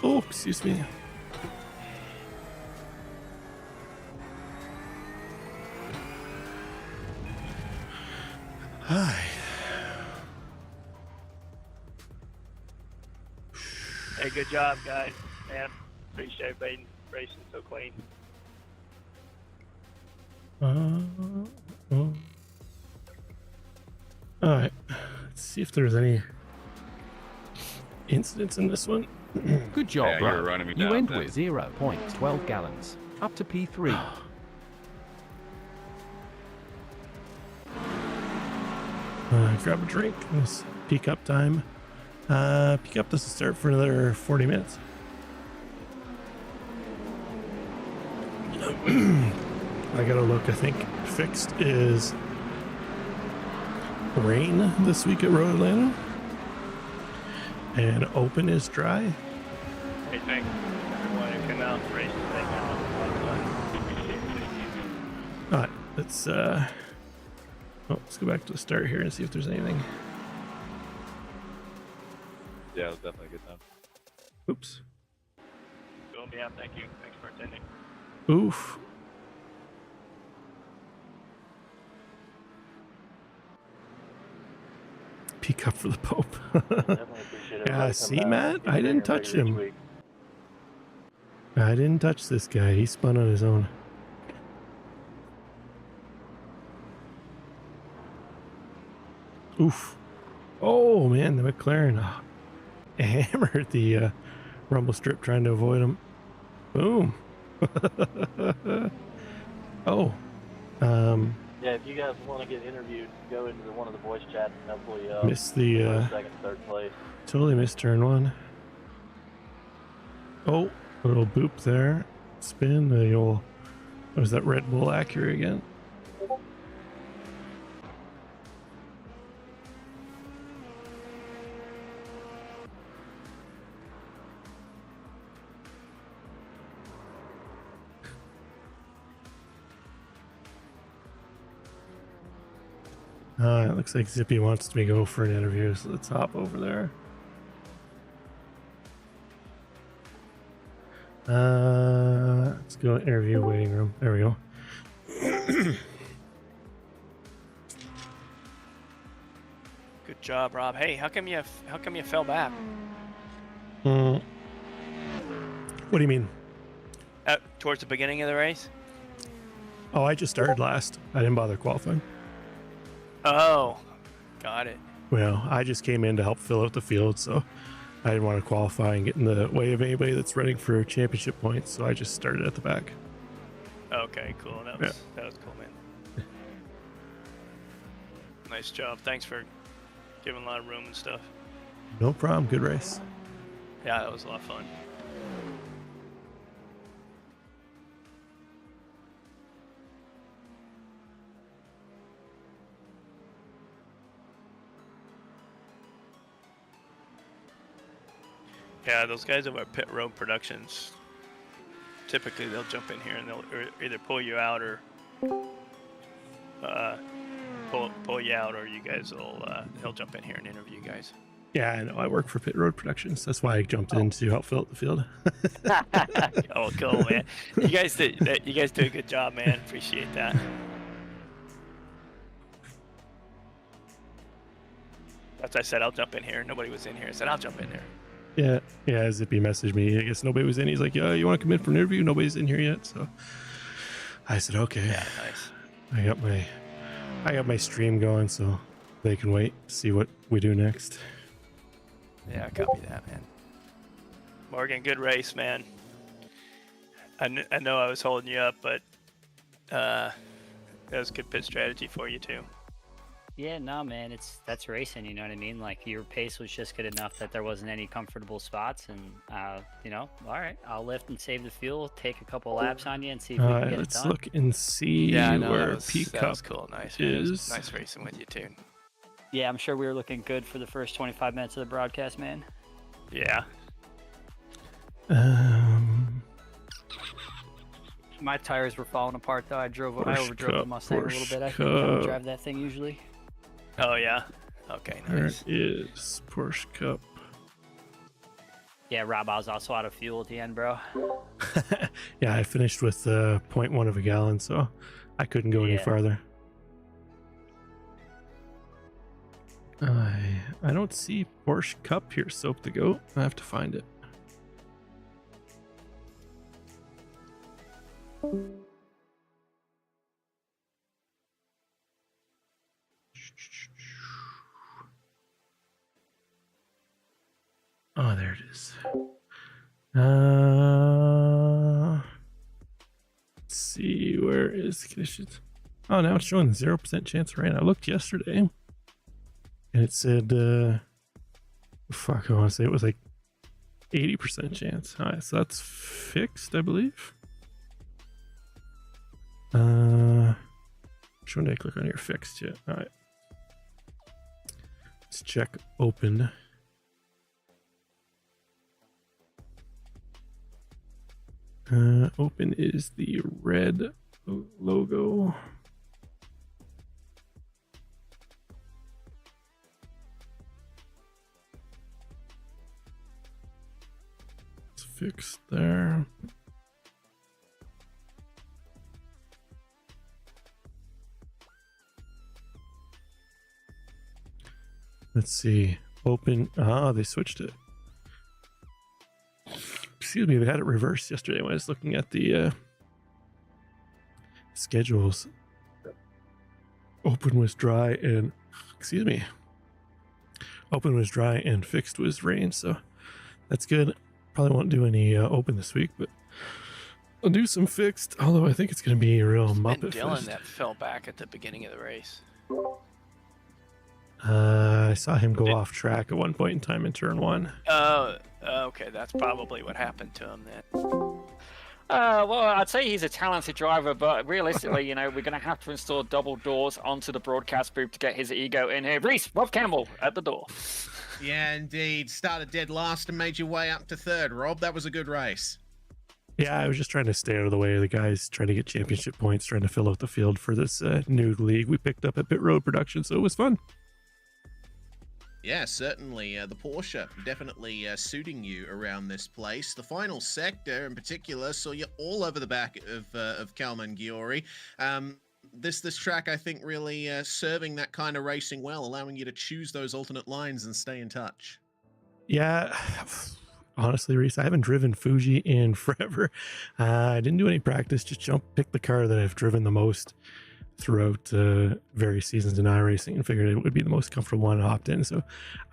Oh, excuse me. Hi. Hey, good job, guys. Man, appreciate everybody racing so clean. All right. Let's see if there's any incidents in this one. Good job, Yeah, bro. you're running me You down end there. with 0.12 gallons. Up to P3. Grab a drink. It's peak up time. Peak up doesn't start for another 40 minutes. I gotta look. I think fixed is rain this week at Road Atlanta, and open is dry. Hey, thanks everyone who came out and raced today. Man, it was a lot of fun. Appreciate it. All right, let's go back to the start here and see if there's anything. Yeah, it was definitely a good time. Oops. Cool. Yeah, thank you. Thanks for attending. Oof. Peek up for the Pope. Definitely appreciate it. Yeah, see, Matt? I didn't touch him. I didn't touch this guy. He spun on his own. Oof. Oh, man, the McLaren hammered the rumble strip trying to avoid him. Boom. Oh. Yeah, if you guys want to get interviewed, go into one of the voice chats and hopefully Missed the second, third place. totally missed turn one. Oh, a little boop there. Spin the old, what was that, Red Bull Acura again? It looks like Zippy wants me to go for an interview, so let's hop over there. Let's go interview waiting room. There we go. Good job, Rob. Hey, how come you fell back? What do you mean? Towards the beginning of the race? Oh, I just started last. I didn't bother qualifying. Oh, got it. Well, I just came in to help fill out the field, so I didn't want to qualify and get in the way of anybody that's running for championship points, so I just started at the back. Okay, cool. That was cool, man. Nice job. Thanks for giving a lot of room and stuff. No problem. Good race. Yeah, that was a lot of fun. Yeah, those guys over at Pit Road Productions, typically they'll jump in here and they'll either pull you out or pull you out, or you guys will he'll jump in here and interview you guys. Yeah, I know. I work for Pit Road Productions. That's why I jumped in to help fill out the field. Oh, cool, man! You guys do a good job, man. Appreciate that. That's I said I'll jump in here. Nobody was in here. I said I'll jump in there. Yeah. Zippy messaged me. I guess nobody was in. He's like, "Yeah, you want to come in for an interview?" Nobody's in here yet, so I said, "Okay." Yeah, nice. I got my stream going, so they can wait to see what we do next. Yeah, copy that, man. Morgan, good race, man. I know I was holding you up, but that was good pit strategy for you too. Yeah, no, man, that's racing. You know what I mean? Like your pace was just good enough that there wasn't any comfortable spots, and all right, I'll lift and save the fuel, take a couple laps on you, and see if we can get it Let's done. look and see where Peak Cup was cool. Nice, is. Nice racing with you too. Yeah, I'm sure we were looking good for the first 25 minutes of the broadcast, man. Yeah. My tires were falling apart though. I overdrove the Mustang a little bit. I don't drive that thing usually. Oh yeah. Okay, nice. There is Porsche Cup. Yeah, Rob, I was also out of fuel at the end, bro. Yeah, I finished with 0.1 of a gallon, so I couldn't go any farther. I don't see Porsche Cup here, Soap the Goat. I have to find it. Oh, there it is. Let's see, where is the conditions? Oh, now it's showing 0% chance of rain. I looked yesterday, and it said, fuck, I want to say it was like 80% chance. All right, so that's fixed, I believe. Which one did I click on here? Fixed yet? All right. Let's check open. Open is the red logo. fixed there. Let's see. Open. Ah, they switched it. Excuse me, they had it reversed yesterday when I was looking at the schedules. Open was dry and, excuse me. Open was dry and fixed was rain, so that's good. Probably won't do any open this week, but I'll do some fixed. Although I think it's going to be a real Muppet Dylan fest. that fell back at the beginning of the race. I saw him go off track at one point in time in turn 1. Oh, okay. That's probably what happened to him then. Well, I'd say he's a talented driver, but realistically, you know, we're going to have to install double doors onto the broadcast booth to get his ego in here. Reese, Rob Campbell at the door. Yeah, indeed. Started dead last and made your way up to third, Rob. That was a good race. Yeah, I was just trying to stay out of the way of the guys trying to get championship points, trying to fill out the field for this new league we picked up at Pit Road Production, so it was fun. Yeah, certainly. The Porsche definitely suiting you around this place. The final sector in particular saw you all over the back of Kalman Giori. This track, I think, really serving that kind of racing well, allowing you to choose those alternate lines and stay in touch. Yeah, honestly, Reese, I haven't driven Fuji in forever. I didn't do any practice, just pick the car that I've driven the most throughout various seasons in iRacing and figured it would be the most comfortable one to opt in. So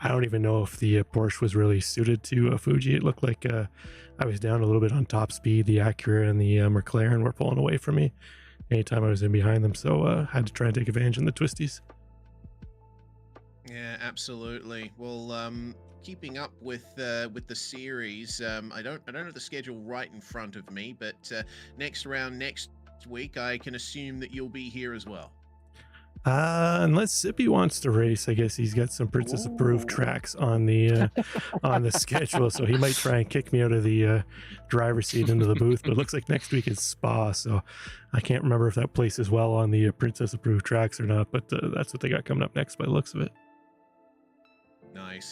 I don't even know if the Porsche was really suited to Fuji. It looked like I was down a little bit on top speed. The Acura and the McLaren were pulling away from me anytime I was in behind them. So I had to try and take advantage in the twisties. Yeah, absolutely. Well, keeping up with the series, I don't have the schedule right in front of me, but next round next week, I can assume that you'll be here as well. Unless Sippy wants to race, I guess he's got some Princess approved tracks on the schedule, so he might try and kick me out of the driver's seat into the booth. But it looks like next week is Spa, so I can't remember if that places well on the Princess approved tracks or not. But that's what they got coming up next by the looks of it.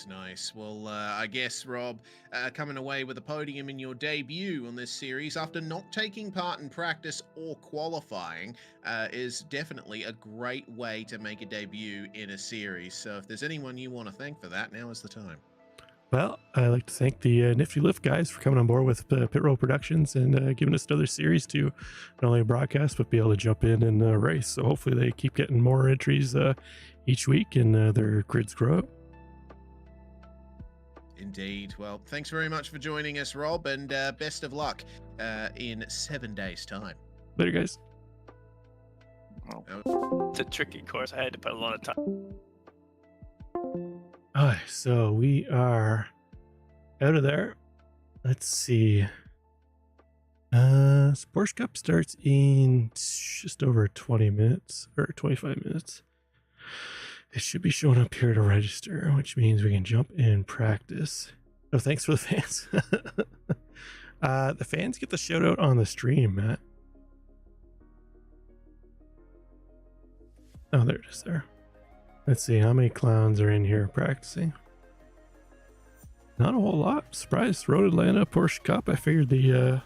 Nice. Well, I guess, Rob, coming away with a podium in your debut on this series after not taking part in practice or qualifying is definitely a great way to make a debut in a series. So if there's anyone you want to thank for that, now is the time. Well, I'd like to thank the Nifty Lift guys for coming on board with Pit Road Productions and giving us another series to not only broadcast, but be able to jump in and race. So hopefully they keep getting more entries each week and their grids grow up. Indeed. Well, thanks very much for joining us, Rob, and best of luck in 7 days' time. Later, guys. It's a tricky course. I had to put a lot of time. All right, so we are out of there. Let's see. Porsche Cup starts in just over 20 minutes or 25 minutes. It should be showing up here to register, which means we can jump in practice. Oh, thanks for the fans. The fans get the shout out on the stream, Matt. Oh, there it is there. Let's see how many clowns are in here practicing. Not a whole lot. Surprised. Road Atlanta, Porsche Cup. I figured the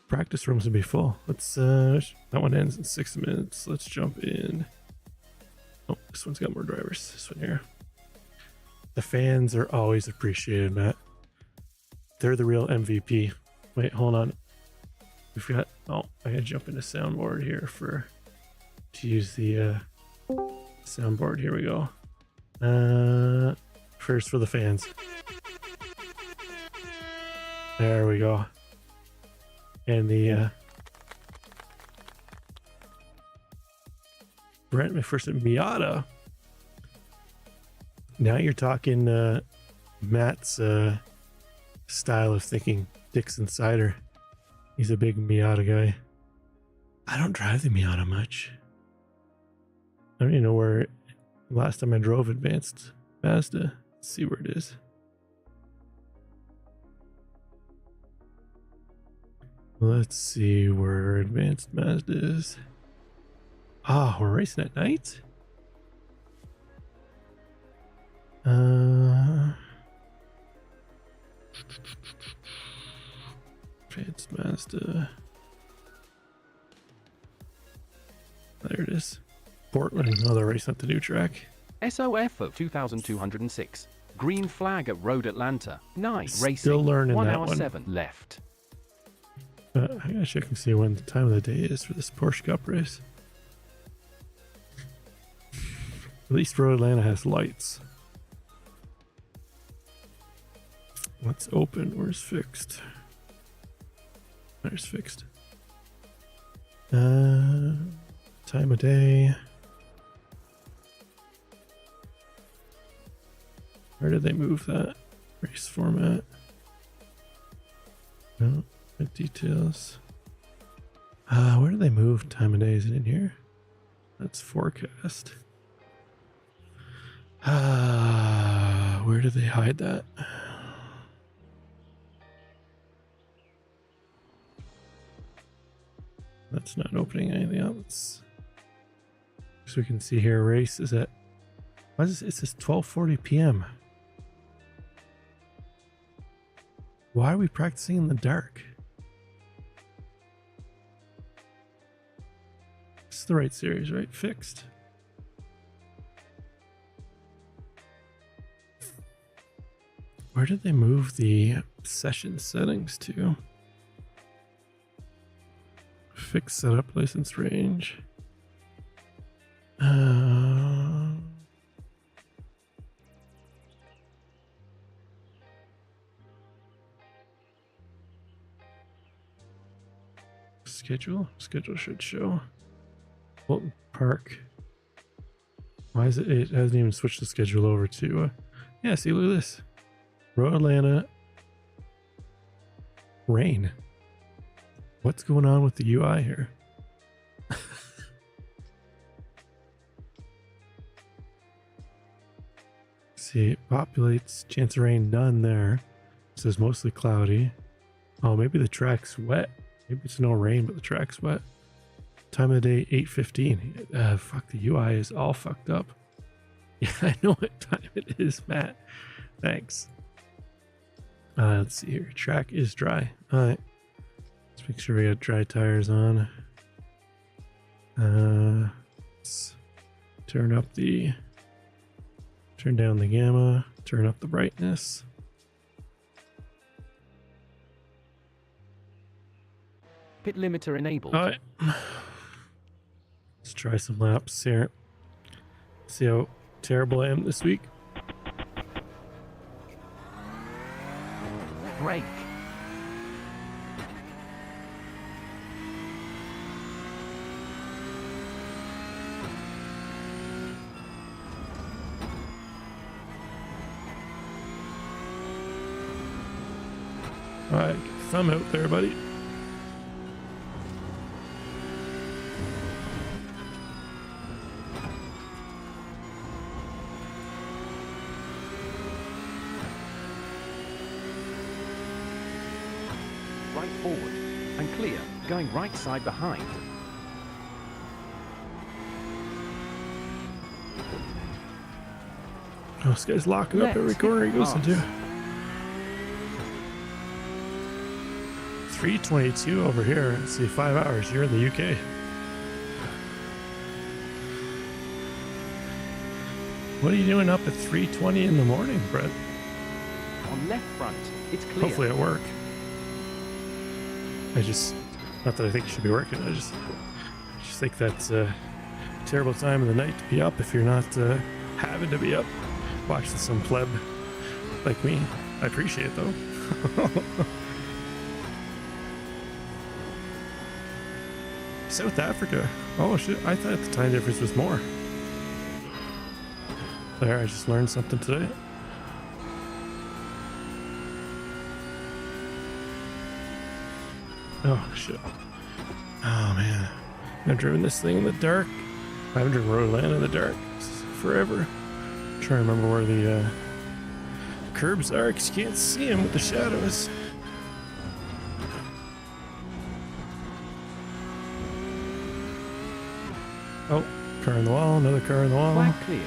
practice rooms would be full. Let's that one ends in 6 minutes. Let's jump in. Oh, this one's got more drivers. This one here. The fans are always appreciated, Matt. They're the real MVP. Wait, hold on. We've got... Oh, I gotta jump into soundboard here to use the soundboard. Here we go. First for the fans. There we go. And the... Brent McPherson Miata. Now you're talking Matt's style of thinking. Dixon Cider. He's a big Miata guy. I don't drive the Miata much. I don't even know where last time I drove Advanced Mazda. Let's see where it is. Let's see where Advanced Mazda is. Ah, we're racing at night? Advanced Mazda. There it is. Portland. Oh, they're racing at the new track. SOF of 2206. Green flag at Road Atlanta. Nice Still racing. learning 1 that hour one. 7 left. I gotta check and see when the time of the day is for this Porsche Cup race. At least Road Atlanta has lights. What's open? Where's fixed? There's fixed. Time of day. Where did they move that? Race format. No, details. Where did they move time of day? Is it in here? That's forecast. Where did they hide that? That's not opening anything else. So we can see here, race is at, why is this? It says 12:40 p.m. Why are we practicing in the dark? This is the right series, right? Fixed. Where did they move the session settings to? Fixed setup, license range. Schedule should show. Bolton Park. Why is it? It hasn't even switched the schedule over to. Yeah, see, look at this. Road Atlanta. Rain. What's going on with the UI here? See, it populates. Chance of rain, none there. It says mostly cloudy. Oh, maybe the track's wet. Maybe it's no rain, but the track's wet. Time of the day, 8:15. Fuck, the UI is all fucked up. Yeah, I know what time it is, Matt. Thanks. Let's see here. Track is dry. All right. Let's make sure we got dry tires on. Let's turn down the gamma, turn up the brightness. Pit limiter enabled. All right. Let's try some laps here. See how terrible I am this week. Brake. All right, get the thumb out there, buddy. Right forward. And clear. Going right side behind. Oh, this guy's locking up every corner he goes into. 3:22 over here. Let's see, 5 hours. You're in the UK. What are you doing up at 3:20 in the morning, Brett? On left front. It's clear. Hopefully at work. Not that I think you should be working. I just think that's a terrible time of the night to be up if you're not having to be up watching some pleb like me. I appreciate it though. South Africa. Oh shit, I thought the time difference was more. There, I just learned something today. Oh shit. Oh man. I've driven this thing in the dark. I haven't driven Road Atlanta in the dark forever. I'm trying to remember where the curbs are because you can't see them with the shadows. Oh, car in the wall, another car in the wall. Flag cleared.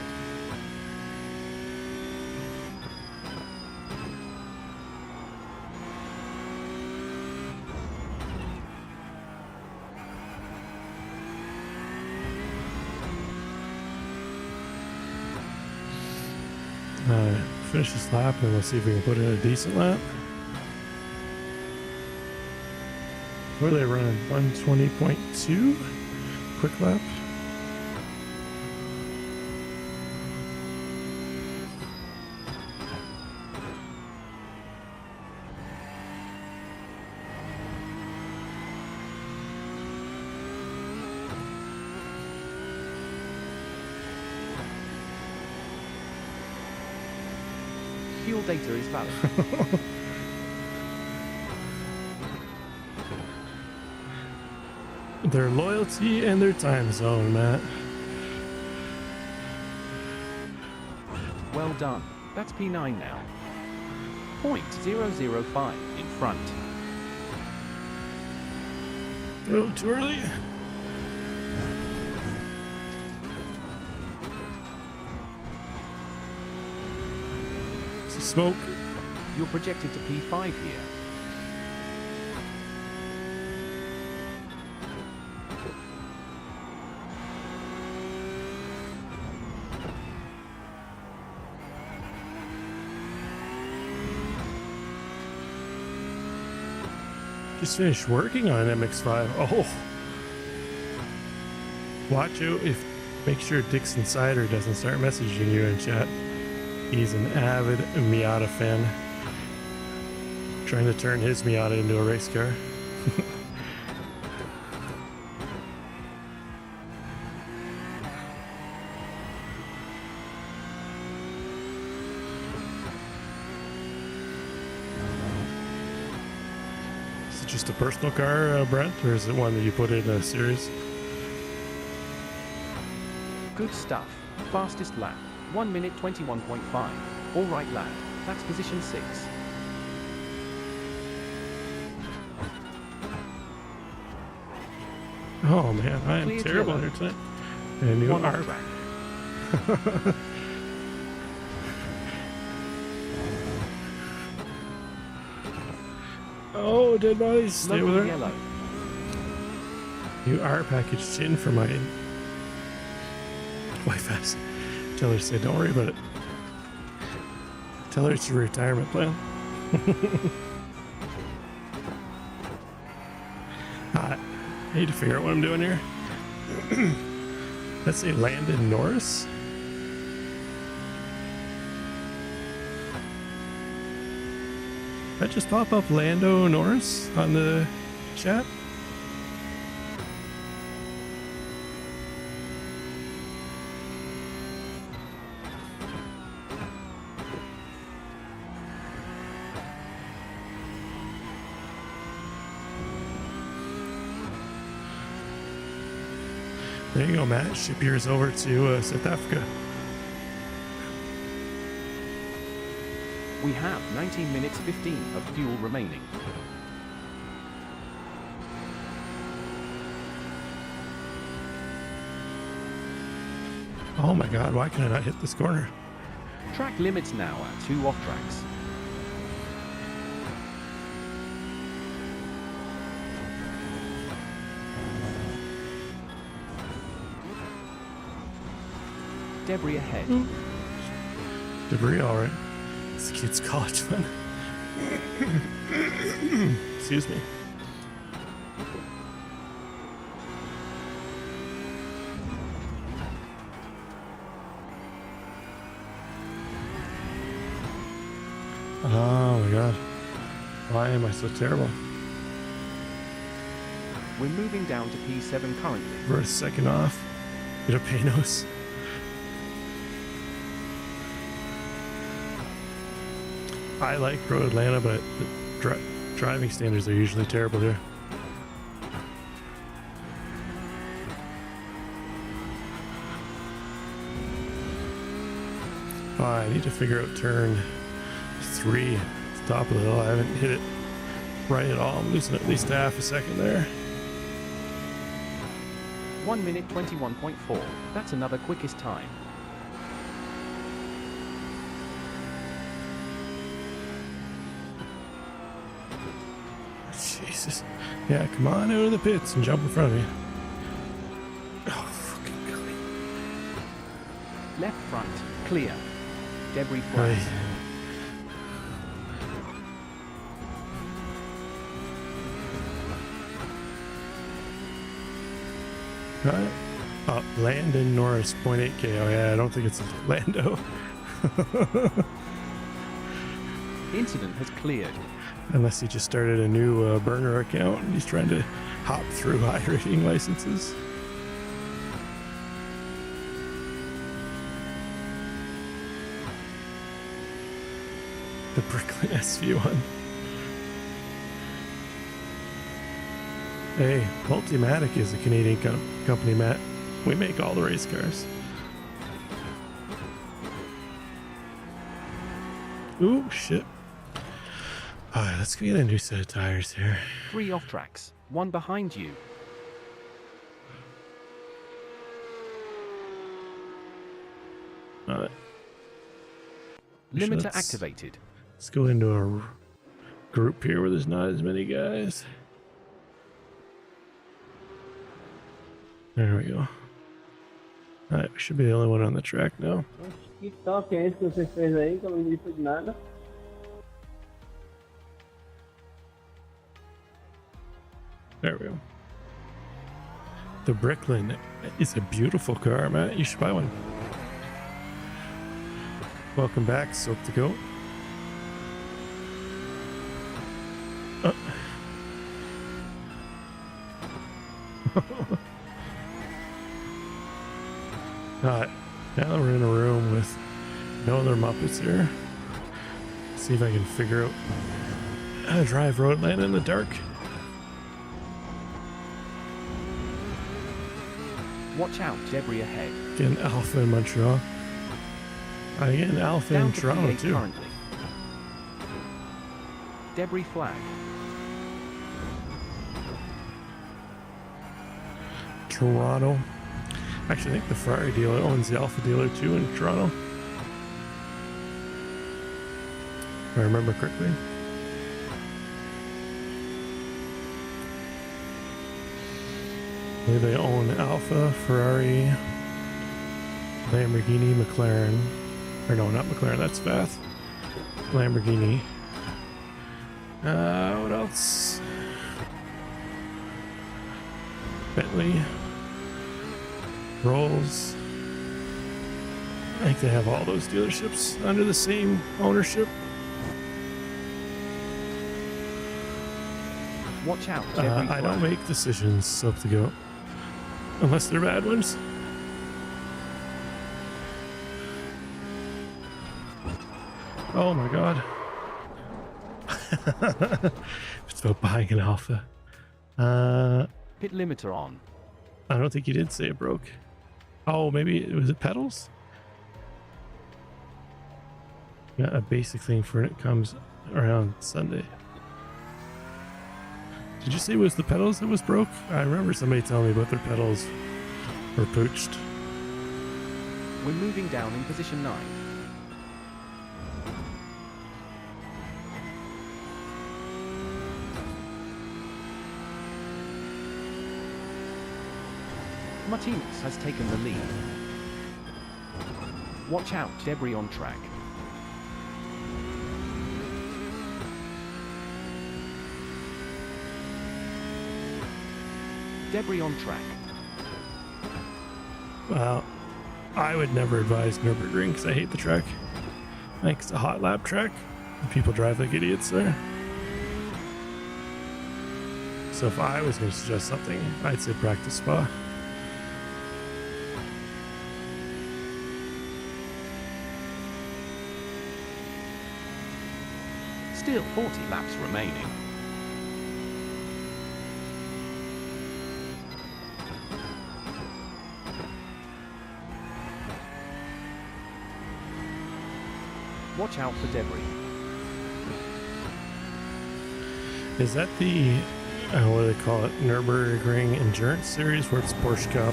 finish this lap and we'll see if we can put in a decent lap. What are they running? 120.2 quick lap. Fuel data is valid. Their loyalty and their time zone, Matt. Well done. That's P9 now. .005 in front. Oh, too early. Smoke. You're projected to P5 here. Just finished working on an MX-5. Oh. Watch out if... Make sure Dixon Cider doesn't start messaging you in chat. He's an avid Miata fan. Trying to turn his Miata into a race car. Is it just a personal car, Brent, or is it one that you put in a series? Good stuff. Fastest lap. 1 minute 21.5. All right, lad. That's position 6. Oh man, I am Clear terrible yellow. here tonight. And you One are. off track. Oh, dead bodies. Stay with Local her. yellow. You are packaged in for my wife asked. Tell her to say, don't worry about it. Tell her it's your retirement plan. I need to figure out what I'm doing here. Let's say Landon Norris. Did that just pop up Lando Norris on the chat? There you go, Matt. Ship yours over to South Africa. We have 19 minutes 15 of fuel remaining. Oh my god, why can I not hit this corner? Track limits now at 2 off tracks. Debris ahead. Debris, alright. It's a kid's college fund. Excuse me. Oh my god. Why am I so terrible? We're moving down to P7 currently. We're a second off. Bit of Panos. I like Road Atlanta, but the driving standards are usually terrible here. Oh, I need to figure out turn 3 at the top of the hill. I haven't hit it right at all. I'm losing at least half a second there. 1 minute 21.4. That's another quickest time. Jesus. Yeah, come on out of the pits and jump in front of me. Oh, fucking God. Left front, clear. Debris flag. Right. Landon Norris 0.8k. Oh yeah, I don't think it's Lando. Incident has cleared. Unless he just started a new burner account and he's trying to hop through iRacing licenses. The Brooklyn SV1. Hey, Multimatic is a Canadian company, Matt. We make all the race cars. Ooh, shit. Alright, let's get a new set of tires here. 3 off tracks, 1 behind you. Alright. Limiter activated. Let's go into a group here where there's not as many guys. There we go. Alright, we should be the only one on the track now. Que toque é esse que você fez aí, que eu não disse de nada? There we go. The Bricklin is a beautiful car, Matt. You should buy one. Welcome back, Soap to Go. Alright, now we're in a room with no other Muppets here. See if I can figure out how to drive Roadland in the dark. Watch out, debris ahead. Getting Alpha in Montreal. Again, Alpha in Toronto too. Currently. Debris flag. Toronto. Actually, I think the Ferrari dealer owns the Alpha dealer too in Toronto. If I remember correctly. Maybe they own Alpha, Ferrari, Lamborghini, McLaren. Or no, not McLaren, that's Fath. Lamborghini. What else? Bentley. Rolls. I think they have all those dealerships under the same ownership. Watch out, I don't make decisions, so to go. Unless they're bad ones. Oh my god. It's about buying an Alpha. Pit limiter on. I don't think you did say it broke. Oh, maybe was it pedals? Yeah, a basic thing for when it comes around Sunday. Did you say it was the pedals that was broke? I remember somebody telling me about their pedals were pooched. We're moving down in position 9. Martinez has taken the lead. Watch out, debris on track. Debris on track. Well, I would never advise Nürburgring because I hate the track. I think it's a hot lap track. And people drive like idiots there. So if I was going to suggest something, I'd say practice spa. Still 40 laps remaining. Watch out for debris. Is that the, what do they call it, Nürburgring Endurance Series where it's Porsche Cup?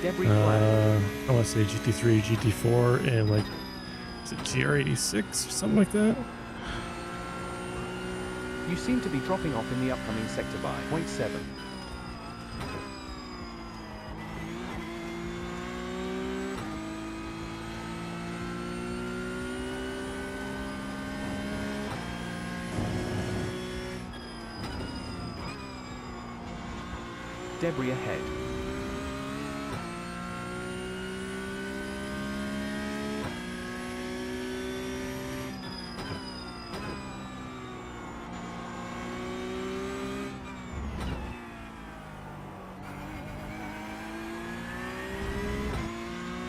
Debris flag. I want to say GT3, GT4, and like, is it GR86 or something like that? You seem to be dropping off in the upcoming sector by 0.7. Debris ahead.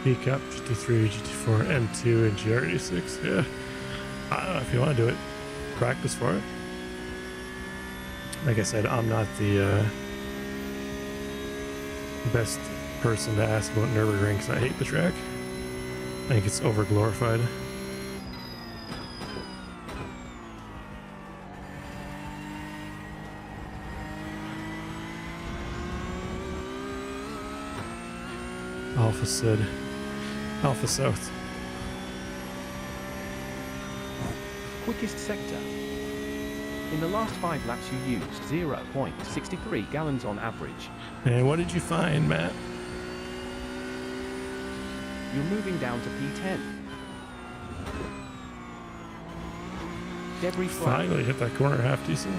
P-Cup, GT3, GT4, M2, and GR86. Yeah. I don't know if you want to do it. Practice for it. Like I said, I'm not the best person to ask about Nürburgring because I hate the track. I think it's over glorified. Alpha Sid. Alpha South. Quickest sector. In the last 5 laps you used 0.63 gallons on average. And what did you find, Matt? You're moving down to P10. Debris flow. Finally hit that corner half decent.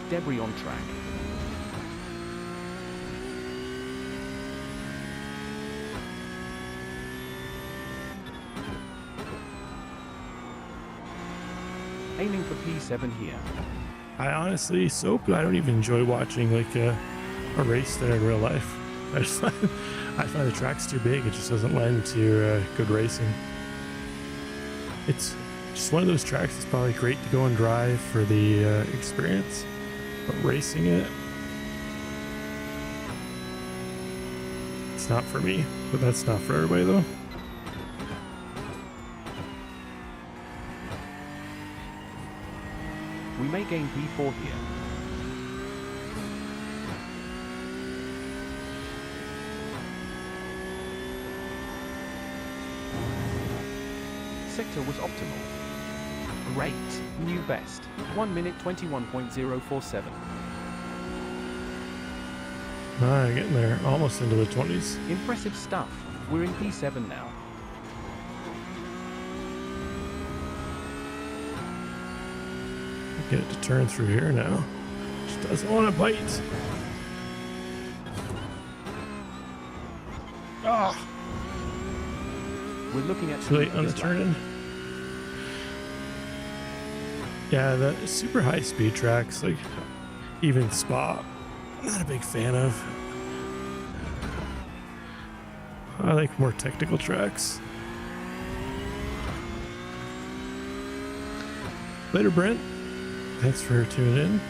Debris on track. Aiming for P7 here. I honestly, Soap, I don't even enjoy watching like a race there in real life. I find the track's too big. It just doesn't lend to good racing. It's just one of those tracks that's probably great to go and drive for the experience, but racing it, it's not for me. But that's not for everybody though. We may gain P4 here. Sector was optimal. Great. New best. 1 minute 21.047. Ah, getting there. Almost into the 20s. Impressive stuff. We're in P7 now. Get it to turn through here now. Just doesn't want to bite. Ah! We're looking at Too late on the turn-in. Yeah, the super high speed tracks, like even Spa, I'm not a big fan of. I like more technical tracks. Later, Brent. Thanks for tuning in.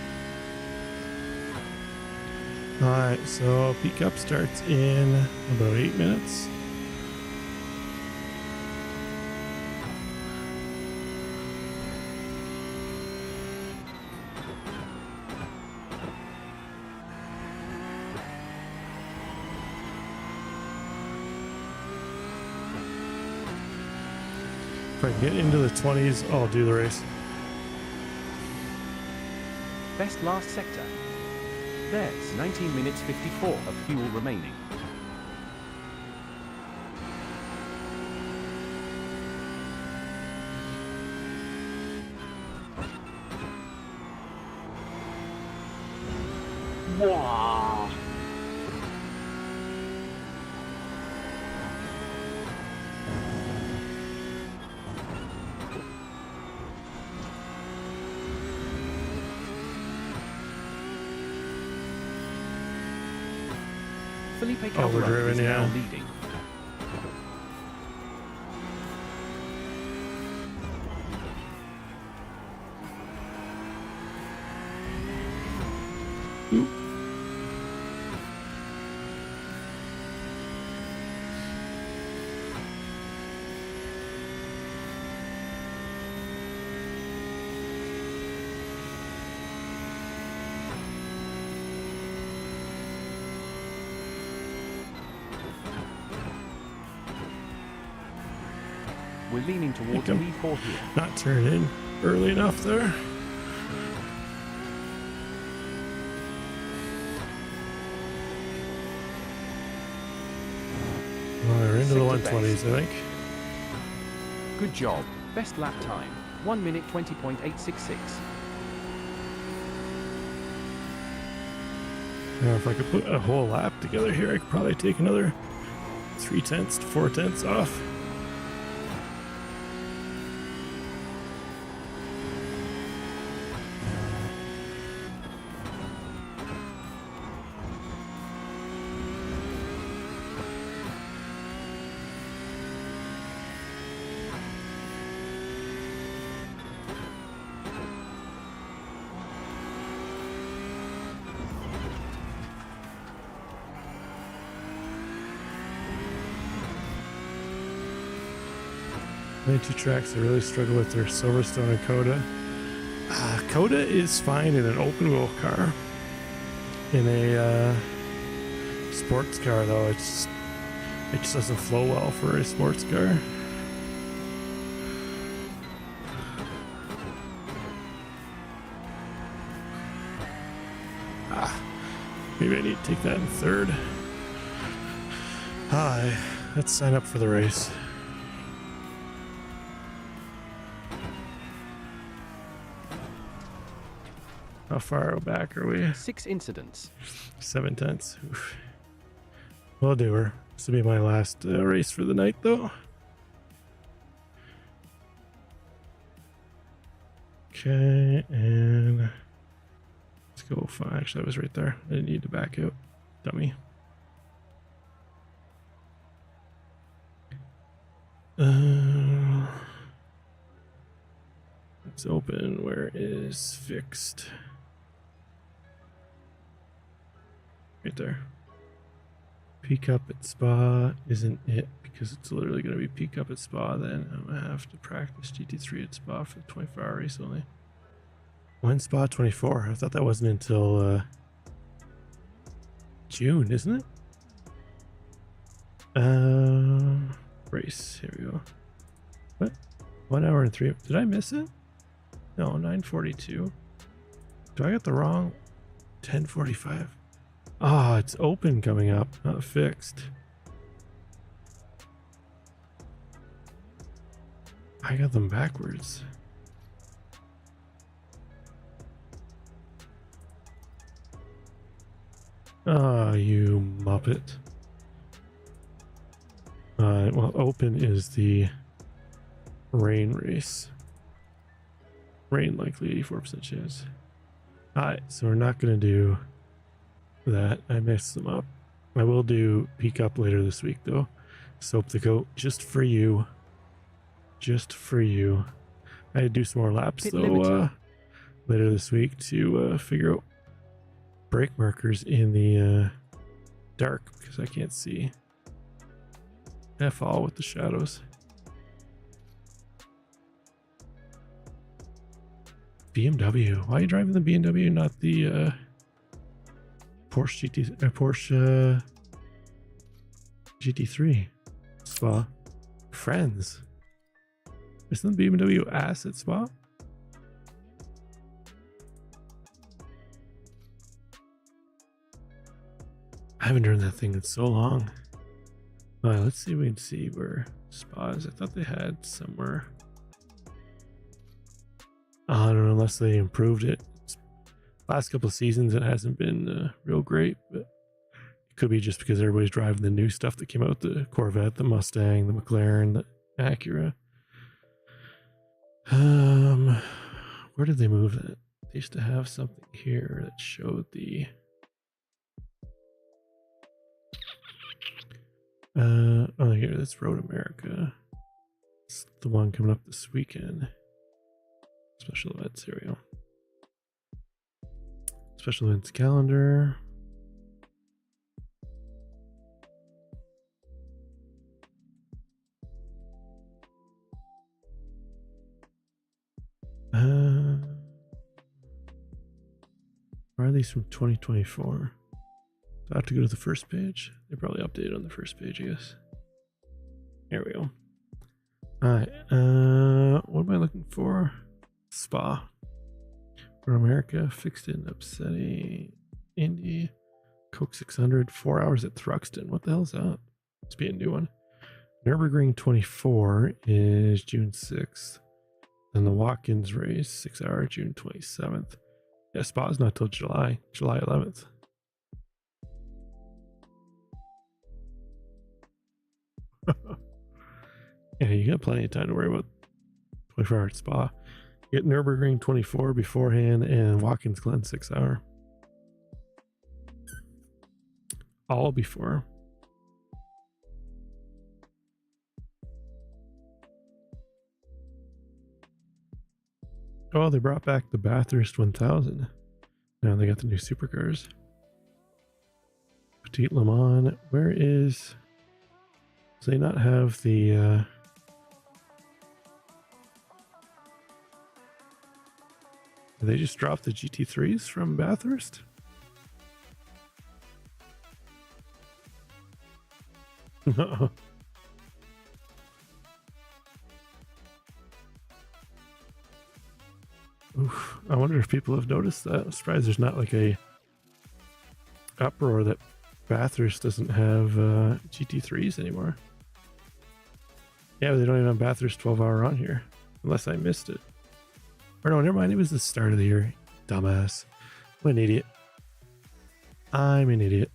Alright, so P-Cup starts in about 8 minutes. If I can get into the 20s, I'll do the race. Best last sector. There's 19 minutes 54 of fuel remaining. Wow. Felipe Calderon is now leading. We're leaning towards P4 here. Not turning in early enough there. Well, we're into the 120s, I think. Good job. Best lap time. 1 minute 20.866. Now, if I could put a whole lap together here, I could probably take another 0.3 to 0.4 off. Only two tracks I really struggle with are Silverstone and Coda. Coda is fine in an open wheel car. In a sports car, though, it just doesn't flow well for a sports car. Maybe I need to take that in third. Hi, let's sign up for the race. How far back are we? 6 incidents. 7 tenths. Oof. We'll do her. This will be my last race for the night, though. Okay, and let's go. Fine. Actually, I was right there. I didn't need to back out. Dummy. It's open. Where is fixed? Right there. Peak up at Spa isn't it, because it's literally going to be peak up at Spa. Then I'm going to have to practice GT3 at Spa for the 24-hour race only. When Spa 24? I thought that wasn't until June, isn't it? Race. Here we go. What? 1 hour and 3. Did I miss it? No, 9:42. Do I get the wrong 10:45? Ah, it's open coming up, not fixed. I got them backwards. Ah, you muppet. Well, open is the rain race. Rain likely 84% chance. Alright, so we're not going to do that. I messed them up. I will do peak up later this week, though. Soap the goat, just for you. Just for you. I had to do some more laps, though, later this week to figure out brake markers in the dark, because I can't see. F all with the shadows. BMW. Why are you driving the BMW, not the Porsche GT3? Spa. Friends. Isn't the BMW ass at Spa? I haven't driven that thing in so long. Let's see if we can see where Spa is. I thought they had somewhere. I don't know, unless they improved it. Last couple of seasons, it hasn't been real great, but it could be just because everybody's driving the new stuff that came out, the Corvette, the Mustang, the McLaren, the Acura. Where did they move that? They used to have something here that showed the... oh, here, that's Road America. It's the one coming up this weekend. Special events, here we go. Special events calendar. Why are these from 2024? Do I have to go to the first page? They probably updated on the first page, I guess. Here we go. Alright, what am I looking for? Spa. For America, fixed in upsetting Indy, Coke 600, 4 hours at Thruxton. What the hell's that? Must be a new one. Nürburgring 24 is June 6th. Then the Watkins race, 6 hour, June 27th. Yeah, Spa's not till July 11th. Yeah, you got plenty of time to worry about 24 hour Spa. Get Nürburgring 24 beforehand and Watkins Glen 6 hour. All before. Oh, they brought back the Bathurst 1000. Now they got the new supercars. Petite Le Mans. Where is... Do they not have the... Did they just drop the GT3s from Bathurst? No. Oof, I wonder if people have noticed that. I'm surprised there's not like a uproar that Bathurst doesn't have GT3s anymore. Yeah, but they don't even have Bathurst 12-hour on here, unless I missed it. Or no, never mind. It was the start of the year. Dumbass. What an idiot. I'm an idiot.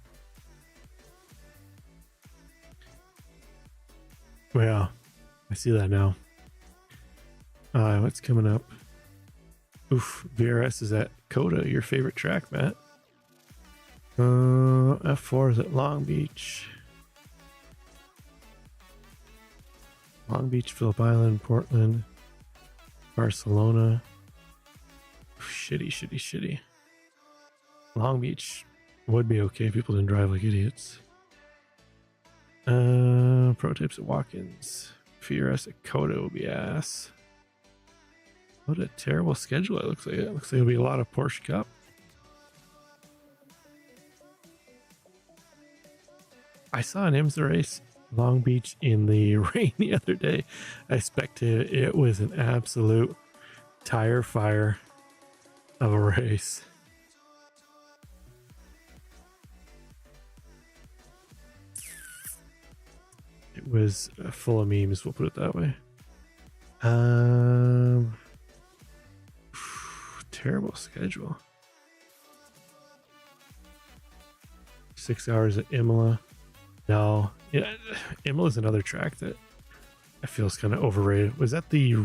Well, I see that now. What's coming up? Oof, VRS is at Coda, your favorite track, Matt. F4 is at Long Beach. Long Beach, Phillip Island, Portland, Barcelona. Shitty. Long Beach would be okay if people didn't drive like idiots. Prototypes at Watkins. VRS at Coda will be ass. What a terrible schedule it looks like. It looks like it'll be a lot of Porsche Cup. I saw an IMSA race, Long Beach, in the rain the other day. I spectated. It was an absolute tire fire of a race. It was full of memes, we'll put it that way. Terrible schedule. 6 hours at Imola. No, yeah, Imola's another track that I feel is kind of overrated. Was that the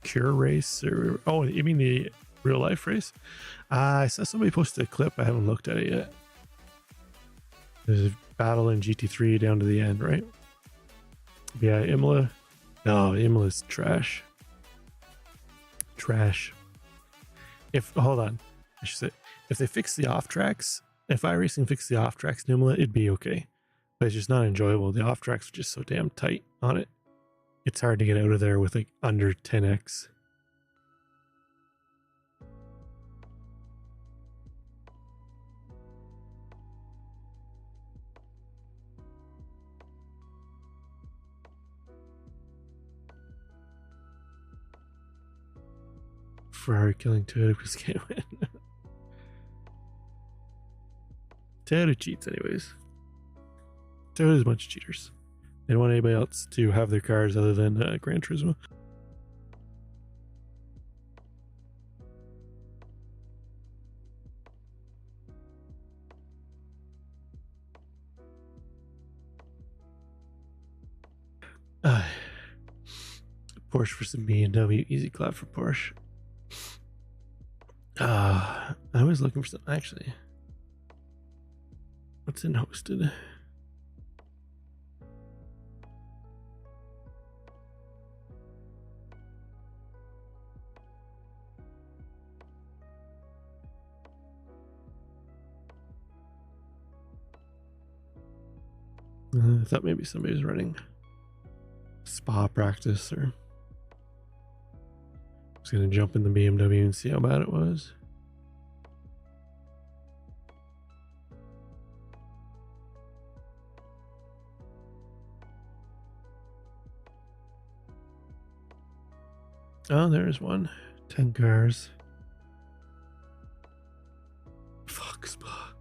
Cure race? Or oh, you mean the real life race? I saw somebody posted a clip. I haven't looked at it yet. There's a battle in GT3 down to the end, right? Yeah, Imola. No, Imola's trash. Trash. Hold on, I should say, if they fix the off tracks, if iRacing fixed the off tracks in Imola, it'd be okay. But it's just not enjoyable. The off tracks are just so damn tight on it. It's hard to get out of there with like under 10x. Ferrari killing Toyota because can't win. Toyota cheats anyways. Toyota's a bunch of cheaters. They don't want anybody else to have their cars other than Gran Turismo. Porsche versus BMW, easy clap for Porsche. I was looking for something actually. What's in hosted? I thought maybe somebody was running spa practice, or I was going to jump in the BMW and see how bad it was. Oh, there's one. 10 cars. Fuck spa.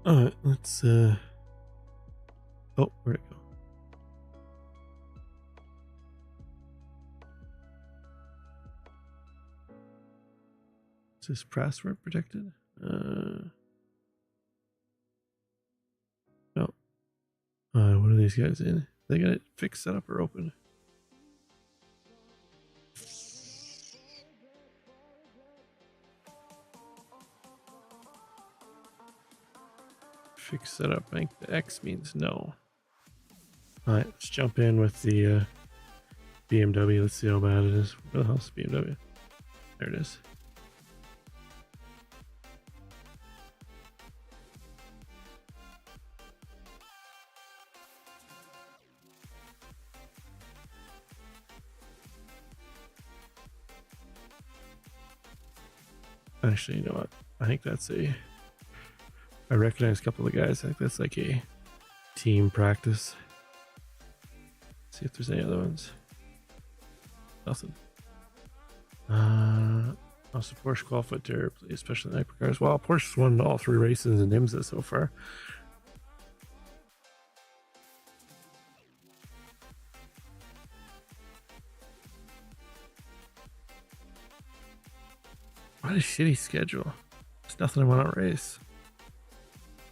Alright, let's oh, where'd it go? Is this password protected? No. What are these guys in? They got it fixed, set up, or open? Fix setup. I think the X means no. Alright, let's jump in with the BMW. Let's see how bad it is. Where the hell's the BMW? There it is. Actually, you know what? I think that's I recognize a couple of guys. I think that's like a team practice. See if there's any other ones. Nothing. Also, Porsche qualified to play, especially in hypercars. Well, Porsche's won all 3 races in IMSA so far. What a shitty schedule. There's nothing I want to race.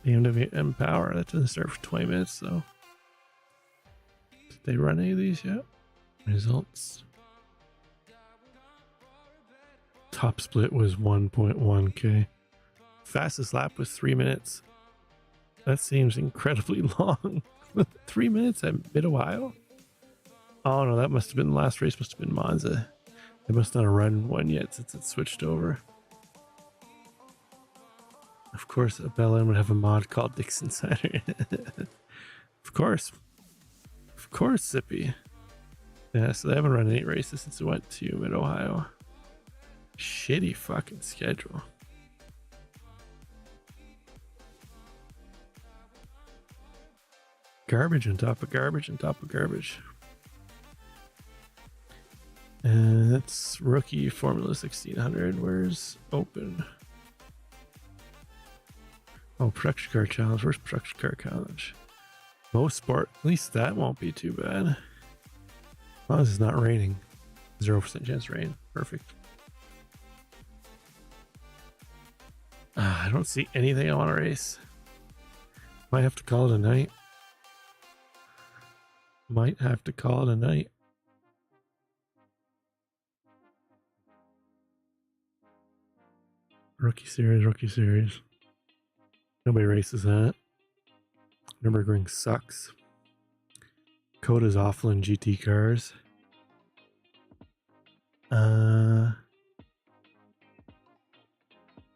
BMW M Power, that doesn't start for 20 minutes though. Did they run any of these yet? Results. Top split was 1.1k. Fastest lap was 3 minutes. That seems incredibly long. 3 minutes at Mid-Ohio? Oh no, that must have been the last race, must have been Monza. They must not have run one yet since it switched over. Of course, a Bellin would have a mod called Dixon Cider. Of course. Of course, Zippy. Yeah, so they haven't run any races since it went to Mid-Ohio. Shitty fucking schedule. Garbage on top of garbage on top of garbage. And that's rookie Formula 1600. Where's open? Oh, production car challenge. Where's production car challenge? Most sport. At least that won't be too bad. As long as it's not raining. 0% chance of rain. Perfect. I don't see anything I want to race. Might have to call it a night. Might have to call it a night. Rookie series, rookie series. Nobody races that. Nürburgring sucks. Coda's awful in GT cars.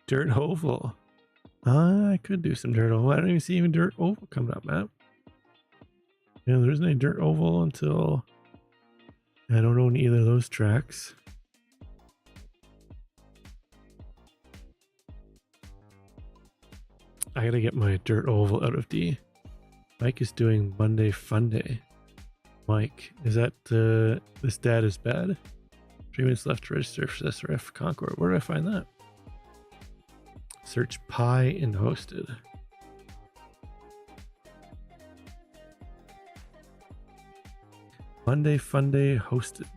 Dirt Oval. I could do some Dirt Oval. I don't even see even Dirt Oval coming up, map. Yeah, there isn't any Dirt Oval until I don't own either of those tracks. I gotta get my Dirt Oval out of D. Mike is doing Monday Fun Day. Mike, is that this dad is bad? 3 minutes left to register for SRF Concord. Where do I find that? Search Pi and hosted. Monday Fun Day hosted.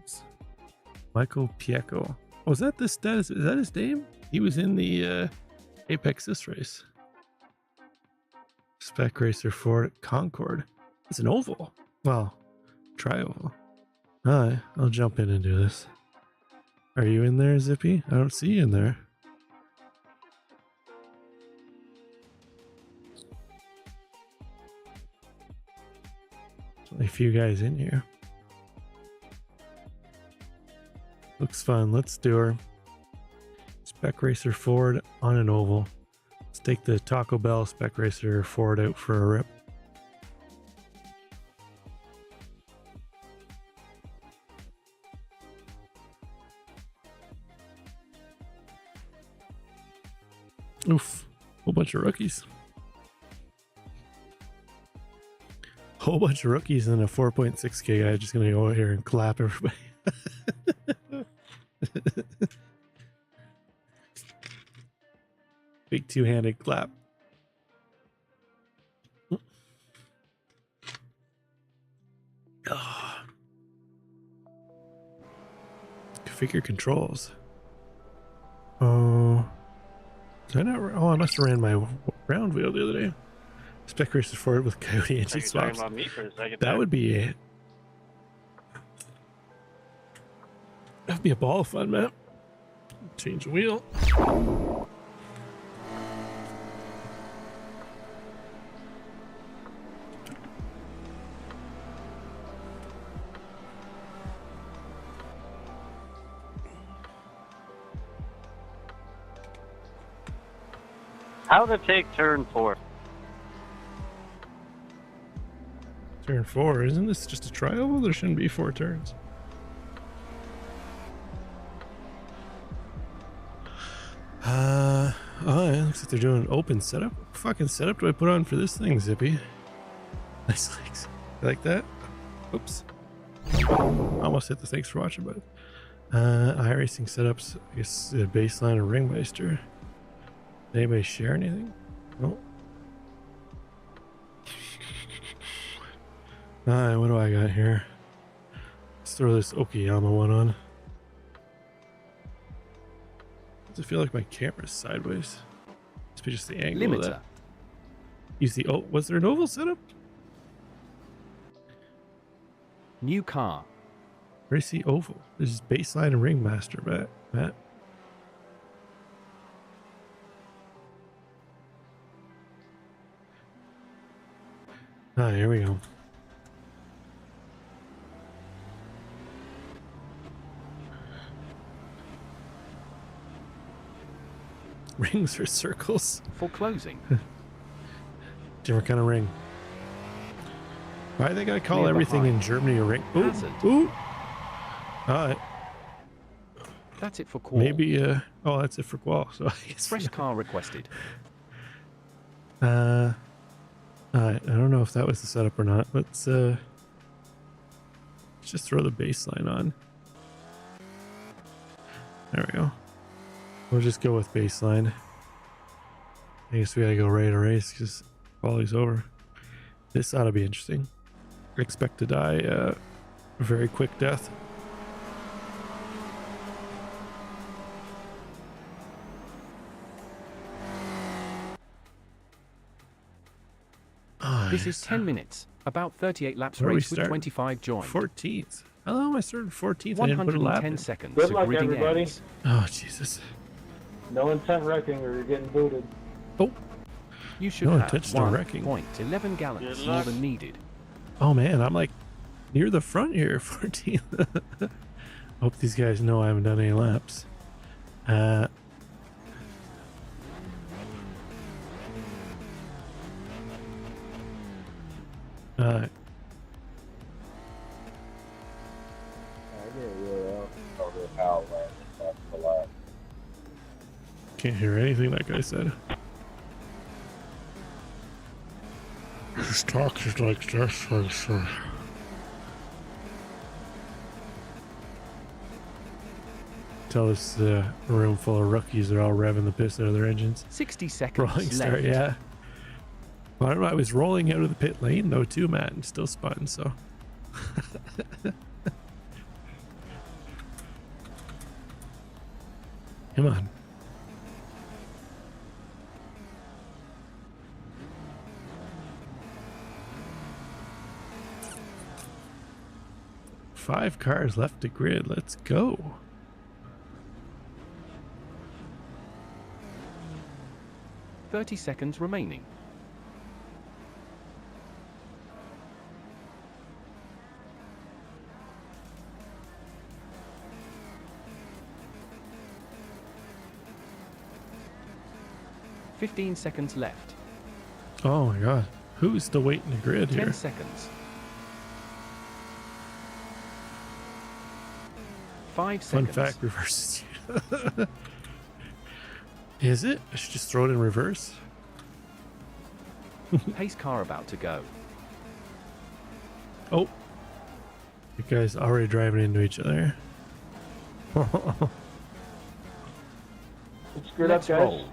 Michael Piecco. Oh, is that this dad? Is that his name? He was in the Apex this race. Spec Racer Ford Concord. It's an oval. Well, tri-oval. Alright, I'll jump in and do this. Are you in there, Zippy? I don't see you in there. There's only a few guys in here. Looks fun. Let's do her. Spec Racer Ford on an oval. Let's take the Taco Bell Spec Racer Ford out for a rip. Oof. Whole bunch of rookies. Whole bunch of rookies and a 4.6k guy just gonna go out here and clap everybody. Big two-handed clap. Oh. Configure controls. Oh. Did I not? Oh, I must have ran my round wheel the other day. Spec Racer Ford with Coyote engine swaps. That would be it. That'd be a ball of fun, man. Change the wheel. How to take turn 4? Turn 4, isn't this just a tri-oval? There shouldn't be 4 turns. Looks like they're doing an open setup. What fucking setup do I put on for this thing, Zippy? Nice legs. You like that? Oops. Almost hit the thanks for watching button. iRacing setups. I guess baseline or ringmeister. Did anybody share anything? No. Alright, what do I got here? Let's throw this Okayama one on. Does it feel like my camera's sideways? Must be just the angle Limiter. of that. Use the was there an oval setup? New car. Where's the oval? This is baseline and ringmaster, Matt. Ah, here we go. Rings or circles? For closing. Different kind of ring. Why they gotta call Near everything behind. in Germany a ring? Ooh, Hazard. ooh. Alright, That's it for call. maybe, oh, that's it for qual, so I guess. Fresh car requested. Alright, I don't know if that was the setup or not. Let's just throw the baseline on. There we go. We'll just go with baseline. I guess we gotta go right to race because quality's over. This ought to be interesting. Expect to die a very quick death. This is 10 minutes. About 38 laps Where are we race with starting? 25 joined. 14th. How am I starting 14th? I didn't put a lap 110 in. seconds. Good so luck, gridding everybody. ends. Oh, Jesus. No intent wrecking or you're getting booted. Oh, You should No have intentional wrecking. 1.11 gallons Good more luck. than needed. oh man, I'm like near the front here, 14th. Hope these guys know I haven't done any laps. Can't hear anything that guy said. His talk is like this. Tell this room full of rookies are all revving the piss out of their engines. 60 seconds Rolling left. start, yeah. Well, I don't know. I was rolling out of the pit lane though too, Matt, and still spun. So. Come on. Five cars left to grid. Let's go. .30 seconds remaining. .15 seconds left. Oh my god. Who's still waiting to grid 10 here? seconds. 5 Fun seconds. fact, reverses. Is it? I should just throw it in reverse. Pace car about to go. Oh. You guys already driving into each other. It's screwed up, Let's guys. roll.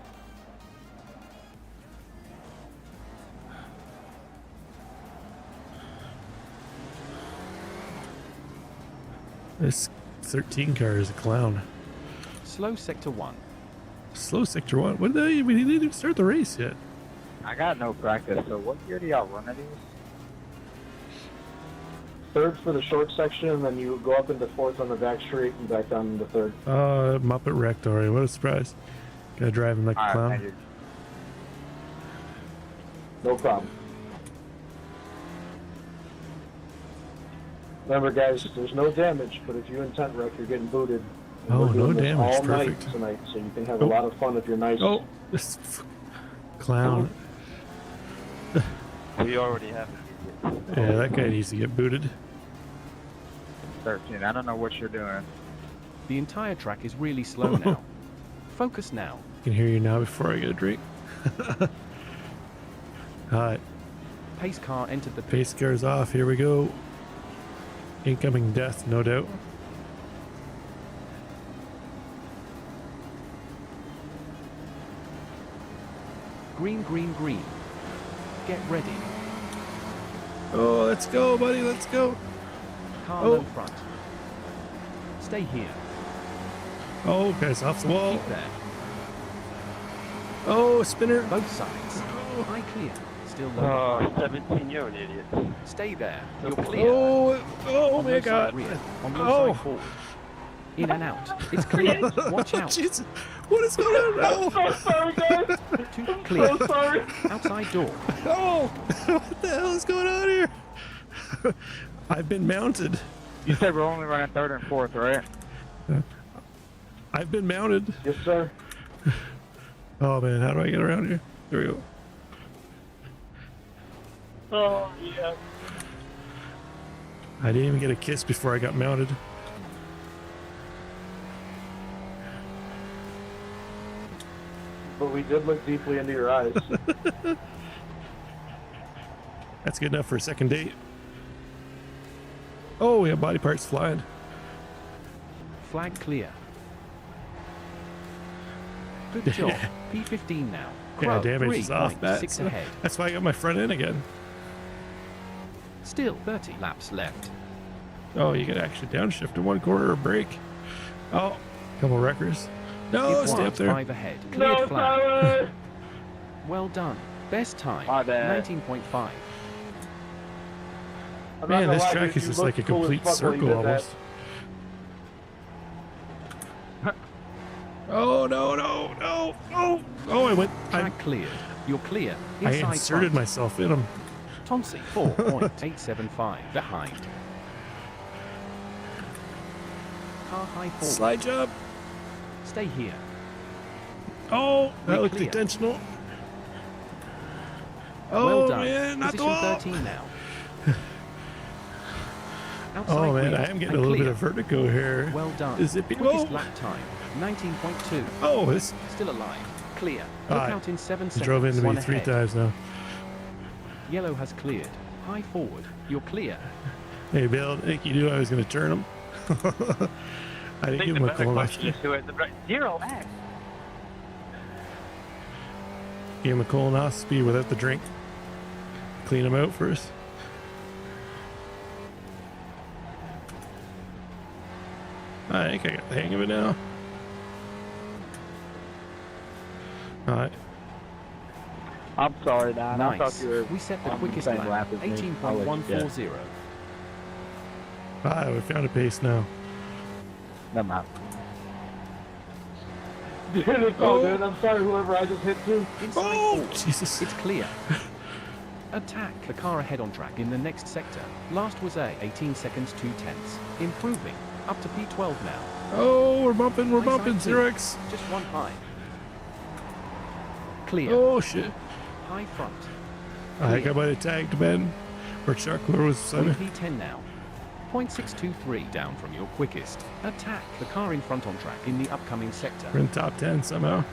This 13 car is a clown. Slow sector 1. Slow sector 1. What the hell? We didn't even start the race yet. I got no practice, so what gear do y'all run at these? Third for the short section, and then you go up into fourth on the back straight and back down into third. Muppet wrecked already. What a surprise. Guy driving like a Alright, clown. thank you. No problem. Remember, guys, there's no damage, but if you intent wreck, you're getting booted. And Oh, we're doing no this damage. all Perfect. night tonight, so you can have Oh. a lot of fun if you're nice. Oh, this clown. We already have Yeah, that guy needs to get booted. 13. I don't know what you're doing. The entire track is really slow now. Focus now. I can hear you now before I get a drink. Alright, Pace car entered the pit. pace car's off. Here we go. Incoming death, no doubt. Green, green, green. Get ready. Oh, let's go, buddy. Let's go. Car Oh. low front. Stay here. Oh, guys, off the wall. Keep there. Oh, spinner. Both sides. High clear. Still low. Oh, 17, you're an idiot. Stay there. You're clear. Oh On my low God. side rear. On low Oh. side forward. In and out. It's clear. Watch out. Jesus. What is going on now? So sorry, guys. Two clear. So sorry. Outside door. Oh, what the hell is going on here? I've been mounted. You said we're only running third and fourth, right? I've been mounted. Yes, sir. Oh man, how do I get around here? There we go. Oh, yeah. I didn't even get a kiss before I got mounted. But we did look deeply into your eyes. That's good enough for a second date. Oh, we have body parts flying. Flag clear. Good job. P15 now. Yeah, Crow, damage is off, Matt. 3.6 ahead. That's why I got my front end again. Still 30 laps left. Oh, you can actually downshift in one corner or brake. Oh, couple wreckers. No, It stay up was there. 5 ahead. Cleared No, flag. sorry. Well done. Best time. My bad. 19.5. I'm not Man, gonna this lie, track dude, is you just looked like a cool as complete fuck while you circle did that. almost. Oh, no, no, no, no. Oh, I went. Track cleared. You're clear. I Inside inserted front. myself in them. Tonsi 4.875 behind. Car high forward. Slide job. Stay here. Oh, that We're looked clear. intentional. Oh, Well done. man, not the Position wall. 13 now. Outside Oh, man, rear I am getting and a little clear. bit of vertigo here. Well done. Is it? Quickest Oh, lap time 19.2. oh, this Still alive. Clear. Look Alright. out in 7 he seconds. drove into One me 3 ahead. times now. Yellow has cleared. High forward. You're clear. Hey, Bill, I think you knew I was going to turn him. I didn't give him a call last is who has the zero X. Gave him a colonoscopy without the drink. Clean him out first. I think I got the hang of it now. Alright. I'm sorry, Don. I Nice. thought you were We set the on the quickest same lap. lap as me. 18.140. Ah, we found a pace now. Never mind. Dude, it's all good. I'm sorry, whoever I just hit too. Inside Oh, forward. Jesus. It's clear. Attack the car ahead on track in the next sector. Last was A, 18 seconds 2 tenths. Improving. Up to P12 now. Oh, we're bumping, we're High side bumping. two. 0x. Just one high. Clear. Oh, shit. High front. I think I Clear. might have tagged Ben. Or Chuck, whoever was Simon. P10 now. 0.623 down from your quickest. Attack the car in front on track in the upcoming sector. We're in top 10 somehow.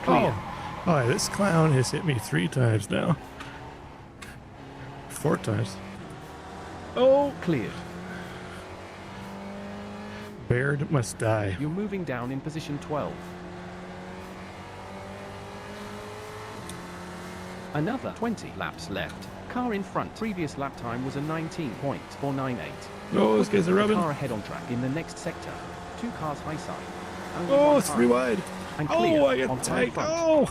Clear. Oh, all right, this clown has hit me 3 times now. 4 times. Oh, Cleared. Baird must die. You're moving down in position 12. Another 20 laps left. Car in front. Previous lap time was a 19.498. Oh, those guys are The rubbing. car ahead on track in the next sector. 2 cars high side. Only Oh, one it's car. 3 wide. And clear Oh, I on got high tagged. front. Oh.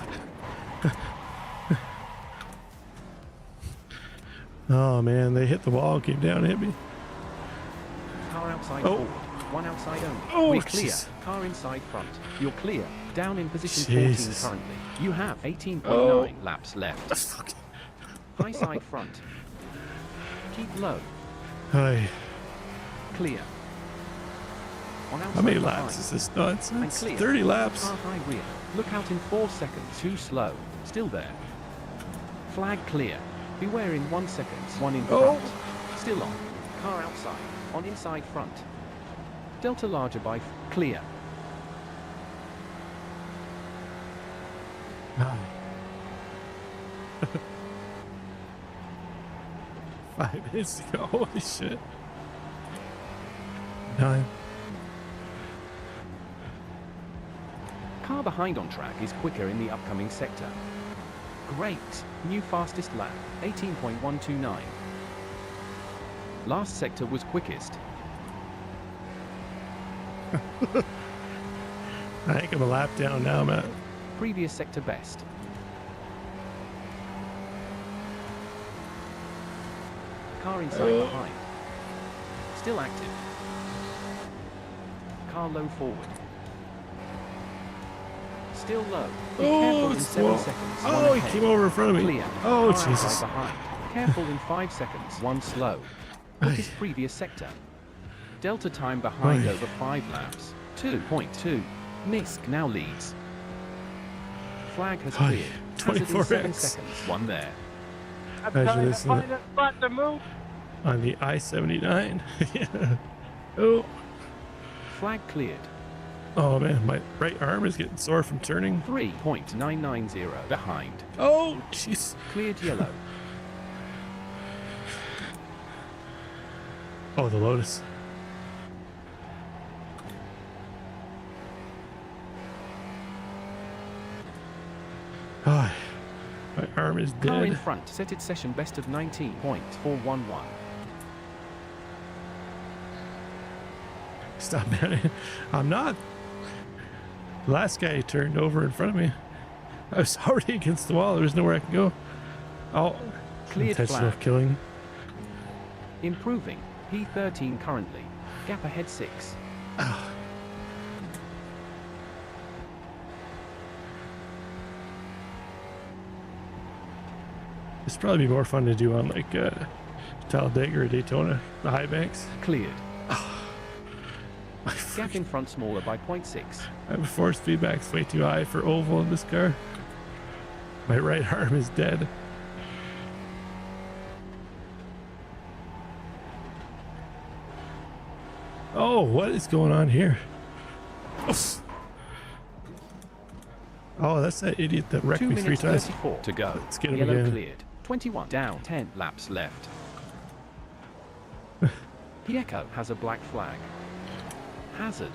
Oh, man, they hit the wall, came down and hit me. Car outside Oh. forward. One outside only. Oh, We're clear. jeez. Car inside front. You're clear. Down in position Jesus. 14 currently. You have 18.9 Oh. laps left. The fuck? High side front. Keep low. Hi. Clear. On How many outside laps behind. is this nonsense? And clear. 30 laps. Car high rear. Look out in 4 seconds. Too slow. Still there. Flag clear. Beware in 1 second. 1 in Oh. front. Still on. Car outside. On inside front. Delta larger by clear. Ah. 5 minutes to go. Holy shit. 9. Car behind on track is quicker in the upcoming sector. Great. New fastest lap. 18.129. Last sector was quickest. I think I'm a lap down now, Matt. Previous sector best. Car inside behind. Still active. Car low forward. Still low. Be careful in 7 seconds. Oh, he came over in front of me. Clear. Oh, Car Jesus. outside behind. Careful in 5 seconds. 1 slow. Quickest previous sector. Delta time behind Aye. over 5 laps. 2.2. Misk now leads. Flag has Aye. cleared. Hazard in 7 24x. seconds. 1 there. Measure this Find a spot to move. on the I-79. Yeah. Oh. Flag cleared. Oh man, my right arm is getting sore from turning. 3.990 behind. Oh, jeez. Cleared yellow. Oh, the Lotus. Oh, my arm is Car in dead. front. Set its session best of 19.411. Stop, man. I'm not. The last guy turned over in front of me. I was already against the wall. There was nowhere I could go. Oh, Cleared intentional flag. killing. Improving. P13 currently. Gap ahead 6. It's probably be more fun to do on like Talladega or Daytona, the high banks. Cleared. My Gap in front smaller by 0.6. My force feedback's way too high for oval in this car. My right arm is dead. Oh, what is going on here? Oh, that's that idiot that wrecked 2 me 3 minutes times. 34 to go. Let's get him Yellow again. cleared. 21 down. 10 laps left. Pieco has a black flag. Hazard.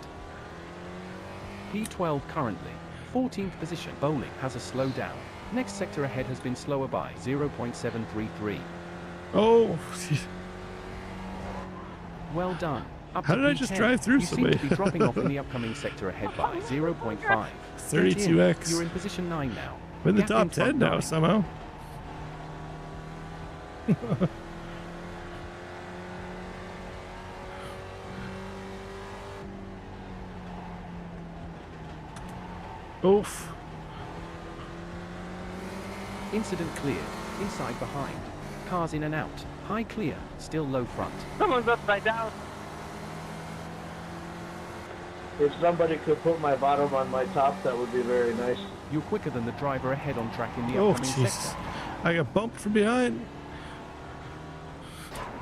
P12 currently. 14th position. Bowling has a slowdown. Next sector ahead has been slower by 0.733. Oh, Well done. Up How to did I just P10. drive through You somebody? seem to be dropping off in the upcoming sector ahead by 0.5. Get in. 32x. You're in position 9 now. I'm in the Gap top in front 10 now 9. somehow. Oof. Incident cleared. Inside behind. Cars in and out. High clear. Still low front. Someone's upside down. If somebody could put my bottom on my top, that would be very nice. You're quicker than the driver ahead on track in the Oh, upcoming jeez. sector. I got bumped from behind.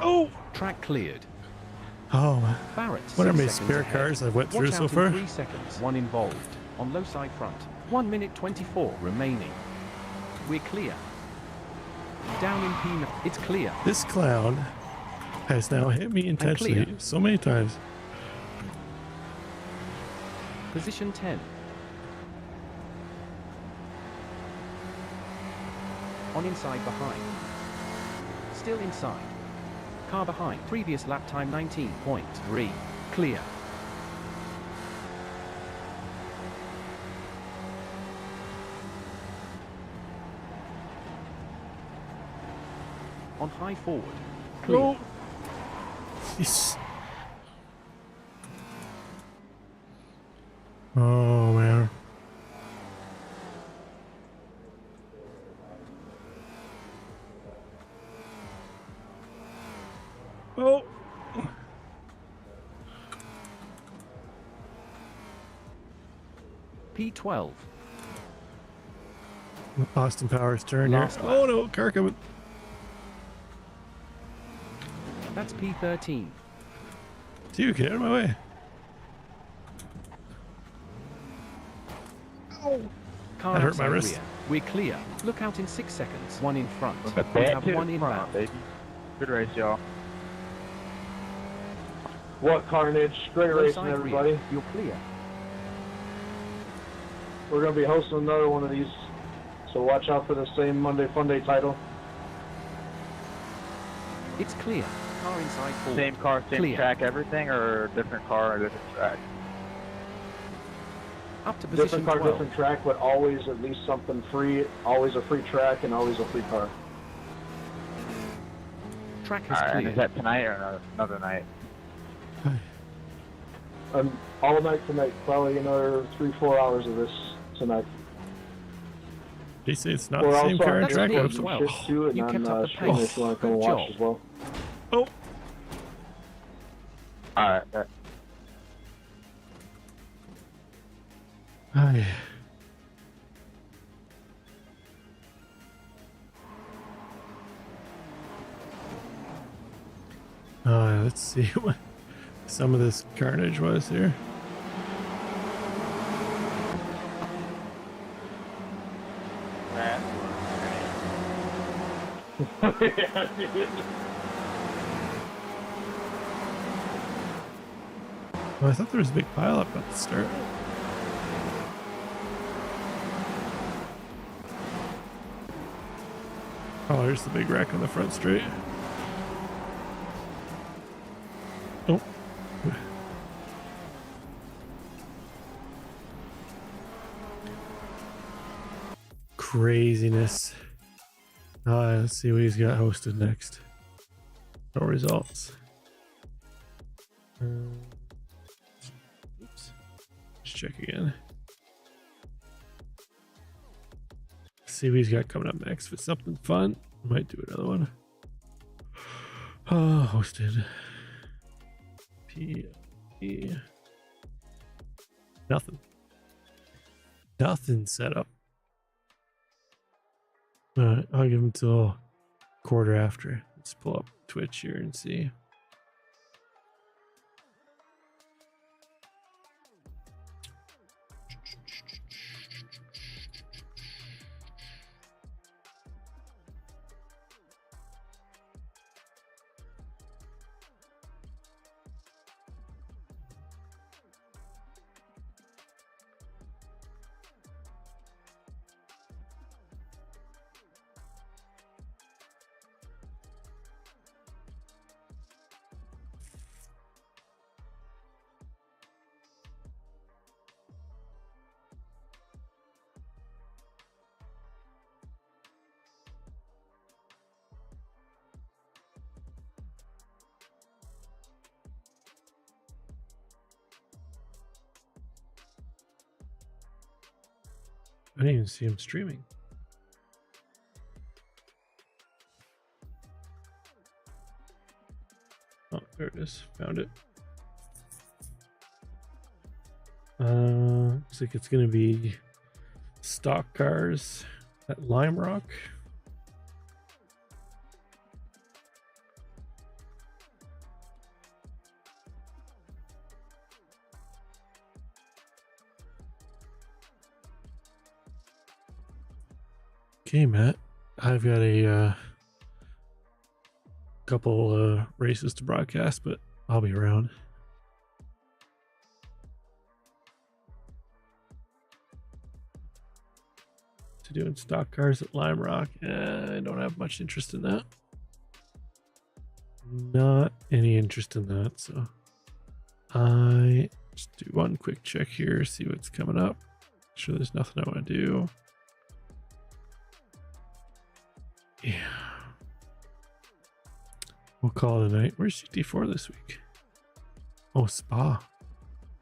Oh. Track cleared. Oh, man. Barrett. What are 6 my seconds spare ahead. cars I've went Watch through out so in far? 3 seconds. 1 involved. On low side front. 1 minute 24 remaining. We're clear. Down in P9. It's clear. This clown has now hit me intentionally clear. so many times. Position 10. On inside behind. Still inside. Car behind. Previous lap time 19.3. Clear. On high forward. Clear. Oh. Jeez. Oh, man. Oh. P12. Austin Powers turn here. Last Oh lap. no, car coming. That's P13. Dude, get out of my way. Car That hurt outside my wrist. rear. We're clear. Look out in 6 seconds. One in front. With the We bat have to one the inbound. front, baby. Good race, y'all. What carnage? Great Close racing, side everybody. rear. You're clear. We're going to be hosting another one of these, so watch out for the same Monday Fun Day title. It's clear. Car inside 4. Same car, same Clear. track, everything, or different car, or different track? Up to position Different car, 12. different track, but always at least something free, always a free track, and always a free car. Track is Alright, and clear. is that tonight or another night? All night tonight, probably another 3-4 hours of this tonight. They say it's not We're the same also car on and track. Discord That's and me. shit too, and You on kept up the stream pace. if you want to come Good and watch job. as well. Alright, Aye. Let's see what some of this carnage was here. Oh, I thought there was a big pile up at the start. Oh, there's the big wreck on the front straight. Oh. Craziness. Let's see what he's got hosted next. No results. Oops. Let's check again. See what he's got coming up next. If it's something fun, I might do another one. Oh, hosted. P. Nothing. Nothing set up. Alright, I'll give him till quarter after. Let's pull up Twitch here and see. I didn't even see him streaming. Oh, there it is. Found it. Looks like it's gonna be stock cars at Lime Rock. Okay, Matt. I've got a couple races to broadcast, but I'll be around. To doing stock cars at Lime Rock. I don't have much interest in that. Not any interest in that, so I just do one quick check here, see what's coming up. Make sure there's nothing I want to do. Yeah. We'll call it a night. Where's GT4 this week? Oh, Spa.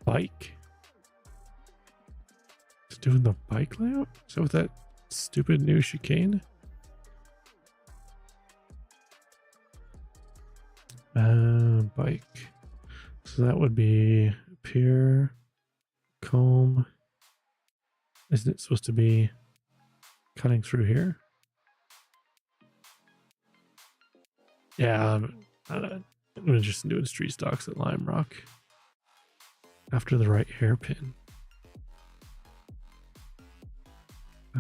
Bike. It's doing the bike layout? So with that stupid new chicane? Bike. So that would be Pier, Comb. Isn't it supposed to be Cutting through here. Yeah, I'm just doing street stocks at Lime Rock. After the right hairpin.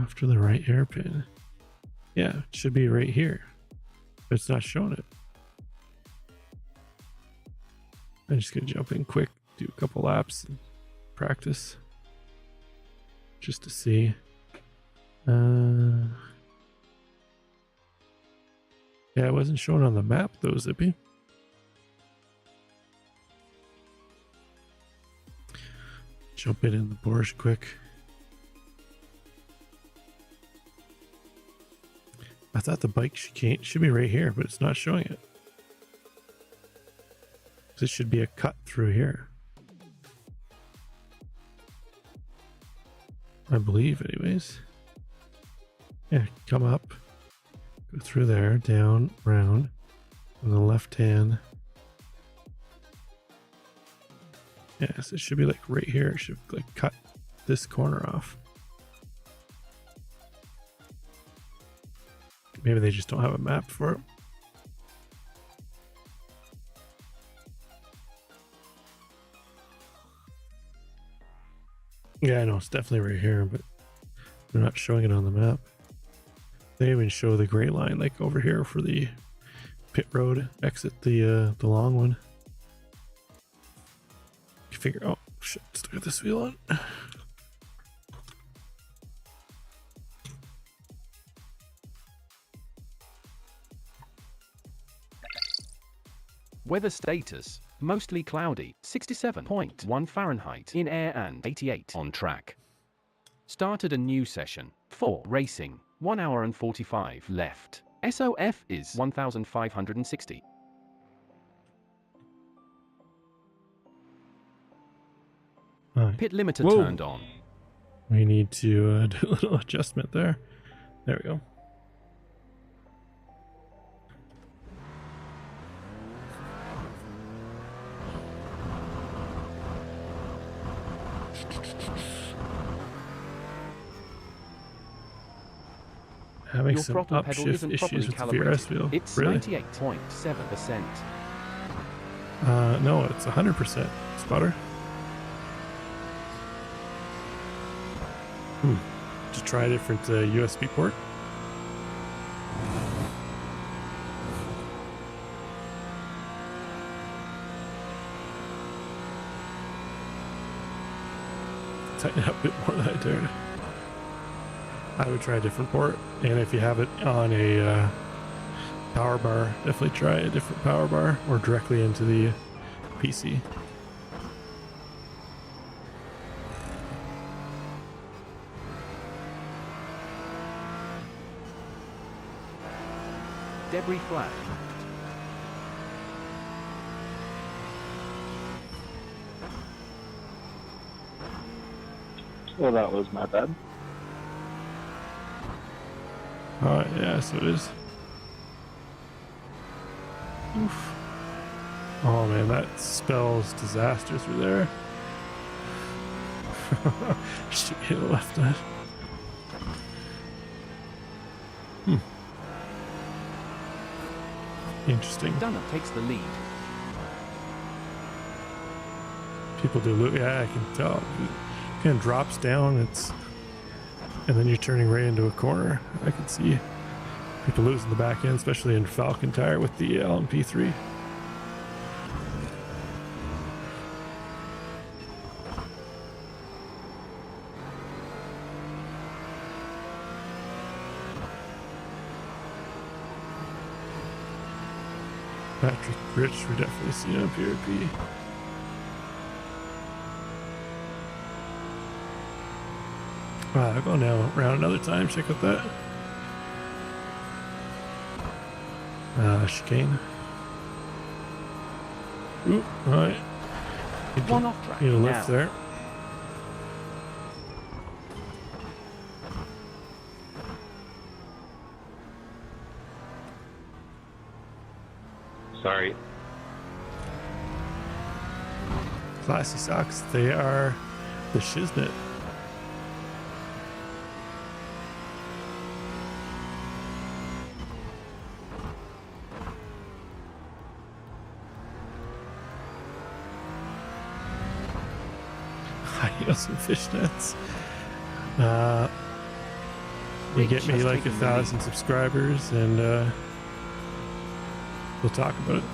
After the right hairpin. Yeah, it should be right here. But it's not showing it. I'm just gonna jump in quick, do a couple laps and practice. Just to see. Yeah, it wasn't shown on the map though, Zippy. Jump in the Porsche quick. I thought the bike should be right here, but it's not showing it. This should be a cut through here. I believe, anyways. Yeah, come up, go through there, down, round, on the left hand. Yes, it should be like right here. It should like cut this corner off. Maybe they just don't have a map for it. Yeah, I know it's definitely right here, but they're not showing it on the map. They even show the gray line like over here for the pit road exit, the long one. You figure, oh shit, still got this wheel on. Weather status, mostly cloudy, 67.1 Fahrenheit in air and 88 on track. Started a new session, 4 racing, 1 hour and 45 left. SOF is 1560. Right. Pit limiter turned on. We need to do a little adjustment there. There we go. Having Your some throttle pedal upshift isn't properly issues with the calibrated. VRS wheel. It's Really? 98.7%. No, it's 100%. Spotter. Just try a different USB port. Tighten it up a bit more than I dared. I would try a different port, and if you have it on a power bar, definitely try a different power bar or directly into the PC. Debris flag. Well, that was my bad. Oh, yeah, so it is. Oof. Oh man, that spells disaster through there. Shoot, hit the left hand. Interesting. Dunham takes the lead. People do loot. Yeah, I can tell. It kind of drops down. And then you're turning right into a corner. I can see people losing the back end, especially in Falcon tire with the LMP3. Patrick Rich, we definitely see him on PRP. I'll go now around another time, check out that. Chicane. Ooh, alright. One off track. Need a lift now. there. Sorry. Classy socks. They are the Shiznit. high heels and fishnets. You Rich get me has like taken the 1,000 subscribers, and we'll talk about it.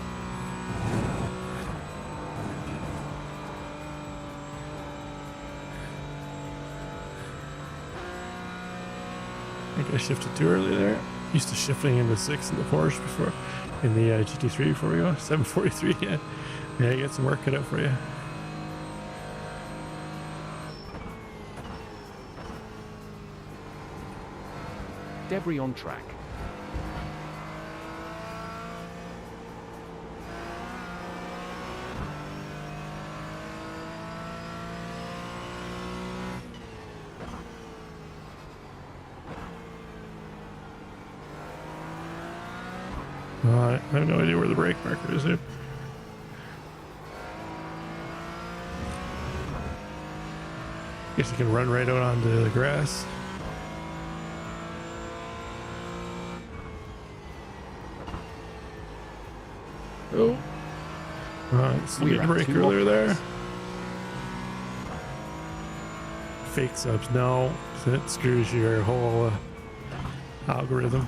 I think I shifted too early there. Used to shifting into 6 in the Porsche before, in the GT3 before we go. 743, yeah. Yeah, you got some work cut out for you. Debris on track. I have no idea where the brake marker is here. Guess you can run right out onto the grass. Oh. Alright, so you get a break earlier there. Fake subs, no. That screws your whole algorithm.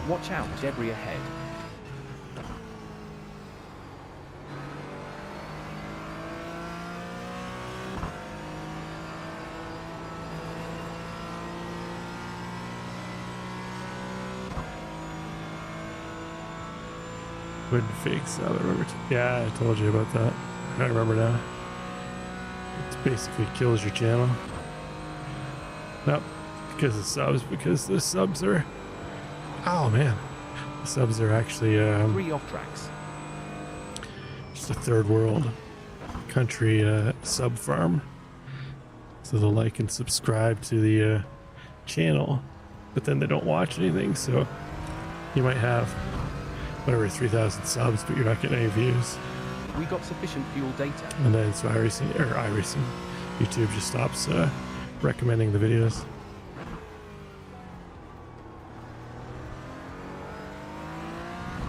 Watch out, debris ahead. Wouldn't fake sell, I remember. Yeah, I told you about that. I remember now. It basically kills your channel. Nope, because of subs, because the subs are... Oh man, the subs are actually 3 off tracks. just a third world country sub farm. So they'll like and subscribe to the channel, but then they don't watch anything. So you might have whatever 3,000 subs, but you're not getting any views. We got sufficient fuel data. And then so iRacing, YouTube just stops recommending the videos.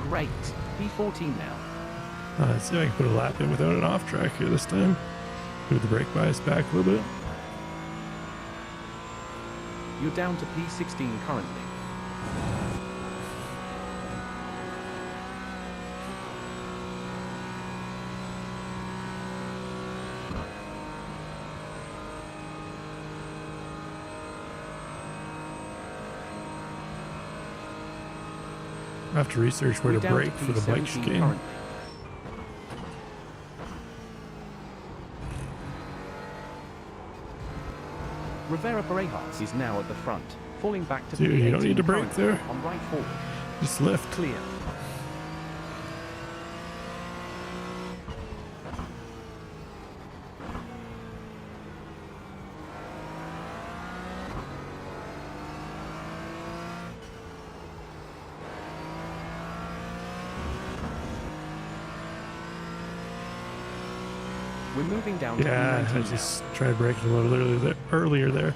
Great. P14 now. Let's see if I can put a lap in without an off track here this time. Move the brake bias back a little bit. You're down to P16 currently. I have to research where to brake for the bike chicane. Currently. Rivera Parejas is now at the front, falling back to Dude, P18 you don't need to brake currently, there. on right forward. Just lift. Clear. We're moving down to Yeah, P19 I now. just tried braking a little earlier there.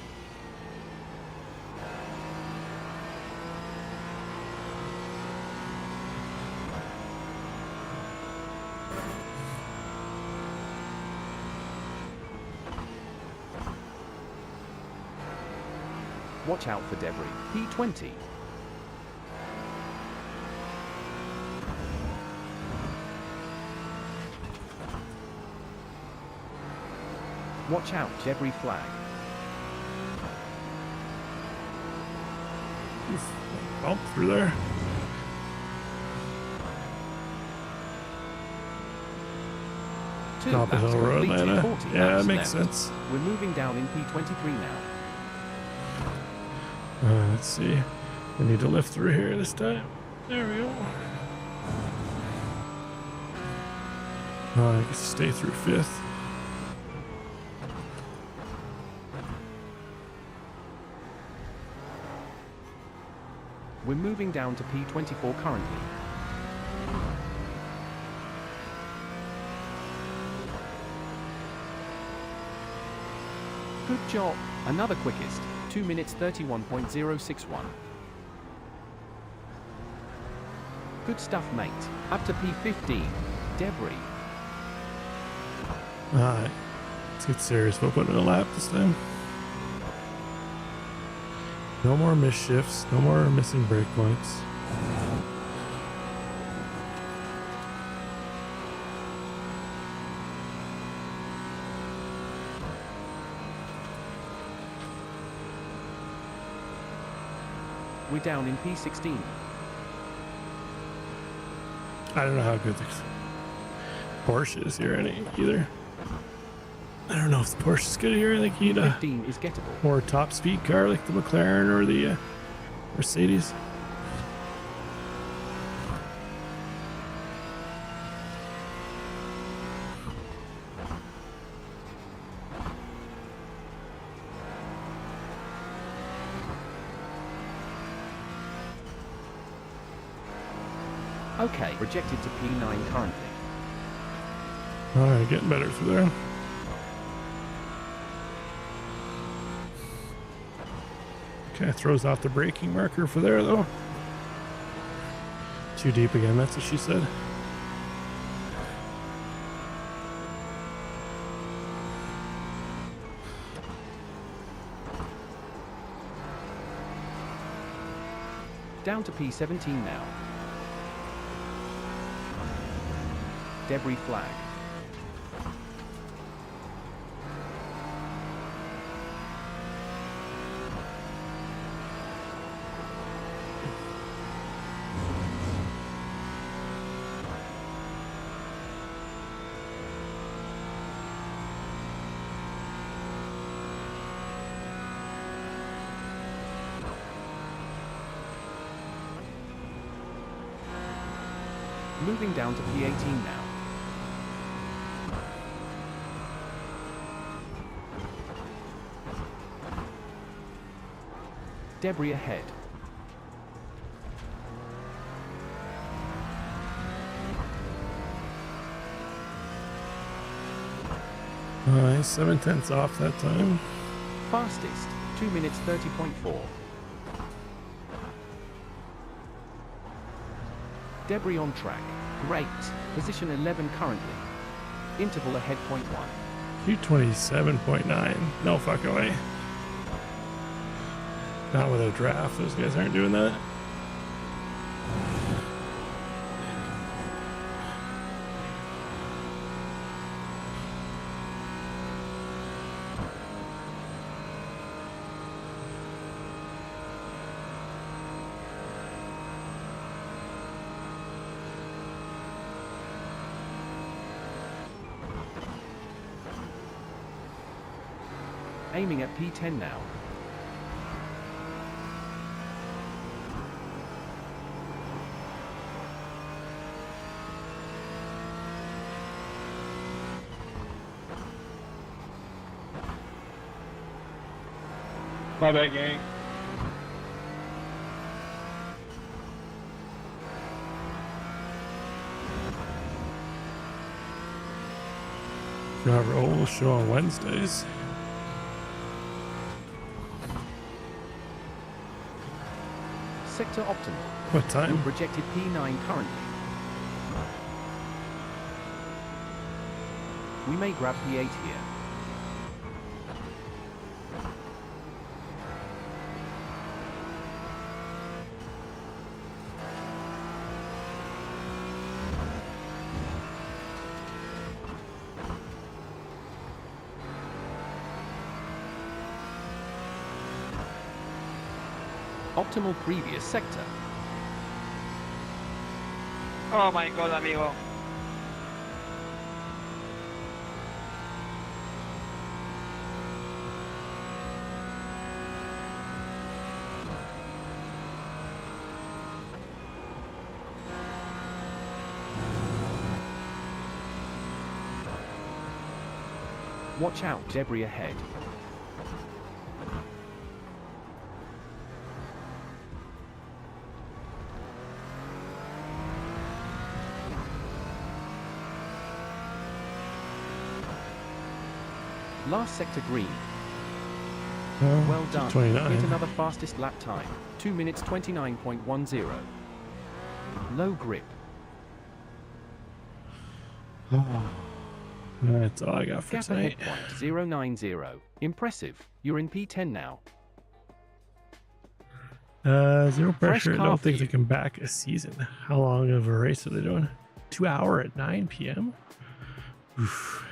Watch out for debris. P20. Watch out, debris flag. Bump through there. Two Top of laps Hill Road, completed, Atlanta. 40 Yeah, laps it makes left. sense. We're moving down in P23 now. Let's see. I need to lift through here this time. There we go. I can stay through 5th. We're moving down to P24 currently. Good job. Another quickest. 2 minutes 31.061. Good stuff, mate. Up to P15. Debris. Alright. Let's get serious about putting in a lap this time. No more missed shifts, no more missing breakpoints. We're down in P16. I don't know how good the Porsche is here either. I don't know if the Porsche is good here. I think you need a 15 is gettable. more top speed car like the McLaren or the Mercedes. Okay, projected to P9 currently. Alright, getting better through there. Okay, throws off the braking marker for there though. Too deep again, that's what she said. Down to P17 now. Debris flag. Moving down to P18 now. Debris ahead. Nice, 7/10 off that time. Fastest, 2 minutes 30.4. Debris on track. Great. Position 11 currently. Interval ahead, .1. Q27.9. No fucking way. Not with a draft. Those guys aren't doing that. Aiming at P10 now. My bad, gang. Driver will show on Wednesdays. Sector optimal. What time? We're projected P9 currently. We may grab P8 here. Optimal previous sector. Oh my god, amigo. Watch out, debris ahead. Last sector green. Well done. 29. Hit another fastest lap time. 2 minutes 29.10. Low grip. That's all I got for Gap tonight. ahead point 090. Impressive. You're in P10 now. Zero Fresh pressure. I car don't for think you. they can back a season. How long of a race are they doing? 2 hour at 9 p.m. Oof.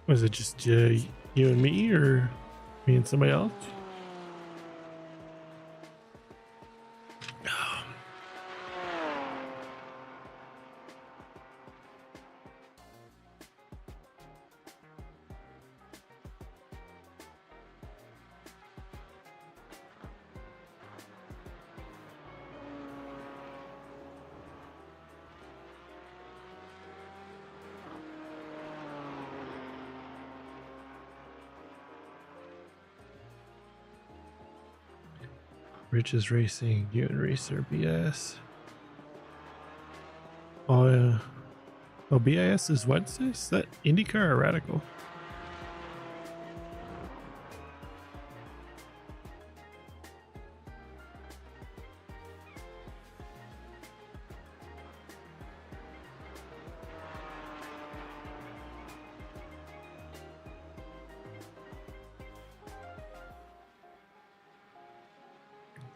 Was it just you and me, or me and somebody else? Rich is racing, you and Racer BS. Oh yeah. Oh, BIS is Wednesday? Is that IndyCar or Radical?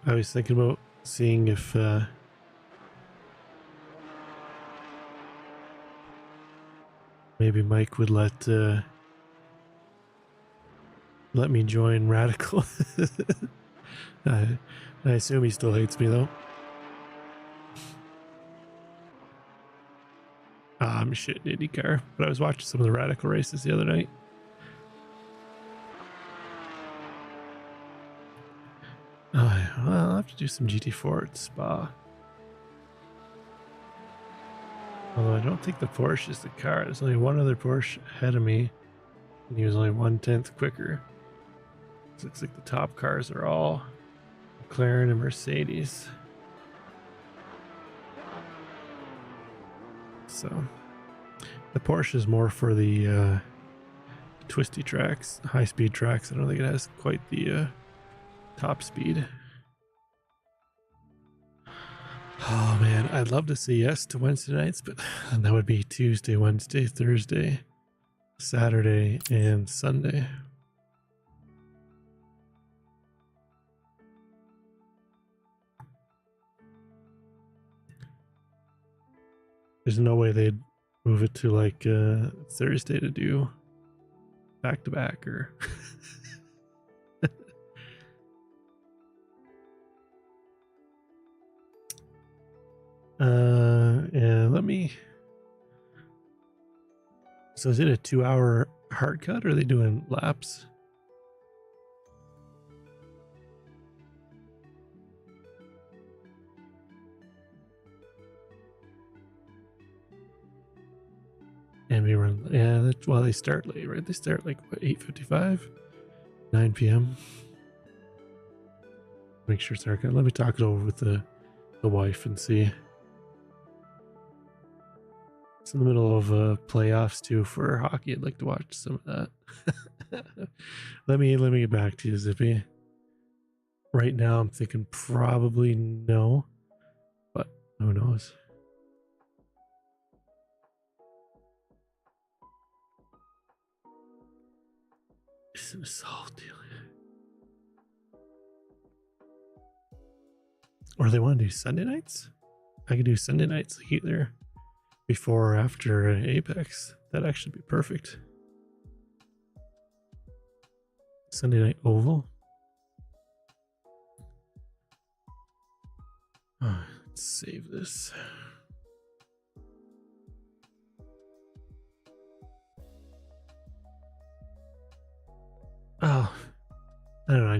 I was thinking about seeing if maybe Mike would let me join Radical. I assume he still hates me though. I'm shit in IndyCar, but I was watching some of the Radical races the other night. Well, I'll have to do some GT4 at Spa. Although I don't think the Porsche is the car. There's only one other Porsche ahead of me, and he was only 1/10 quicker. So it looks like the top cars are all McLaren and Mercedes. So the Porsche is more for the twisty tracks, high-speed tracks. I don't think it has quite the top speed. Oh man, I'd love to say yes to Wednesday nights, but that would be Tuesday, Wednesday, Thursday, Saturday, and Sunday. There's no way they'd move it to like Thursday to do back to back or yeah, let me. So is it a 2-hour hard cut, or are they doing laps? And we run, yeah, that's well, they start late, right? They start like what, 8:55, 9 p.m. Make sure it's hard cut. Let me talk it over with the wife and see. It's in the middle of playoffs too for hockey. I'd like to watch some of that. let me get back to you, Zippy. Right now I'm thinking probably no, but who knows? It's an assault deal. Or they want to do Sunday nights? I could do Sunday nights either before or after Apex. That'd actually be perfect. Sunday night oval. Oh, let's save this. Oh, I don't know. I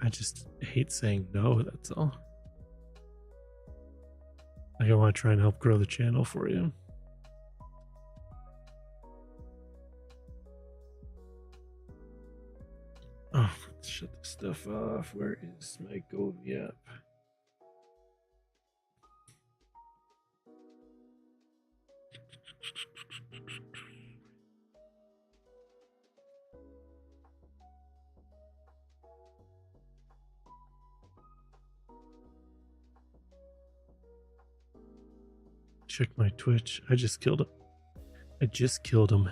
just hate saying no. That's all. Like I want to try and help grow the channel for you. Oh, let's shut this stuff off. Where is my Govia? Check my Twitch. I just killed him. I just killed him.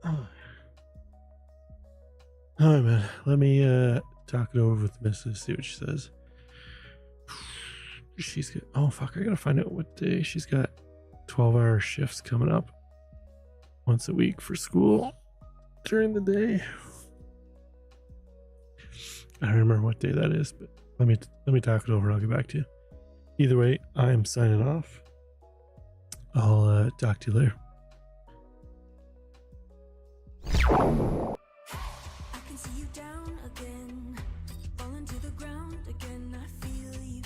Oh. All right, man. Let me talk it over with Mrs. See what she says. She's got. Oh fuck! I gotta find out what day she's got. 12-hour shifts coming up once a week for school during the day. I don't remember what day that is, but let me talk it over. I'll get back to you. Either way, I'm signing off. I'll talk to you later. I can see you down again, falling to the ground again. I feel you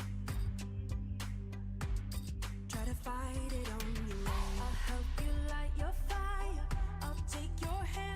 try to fight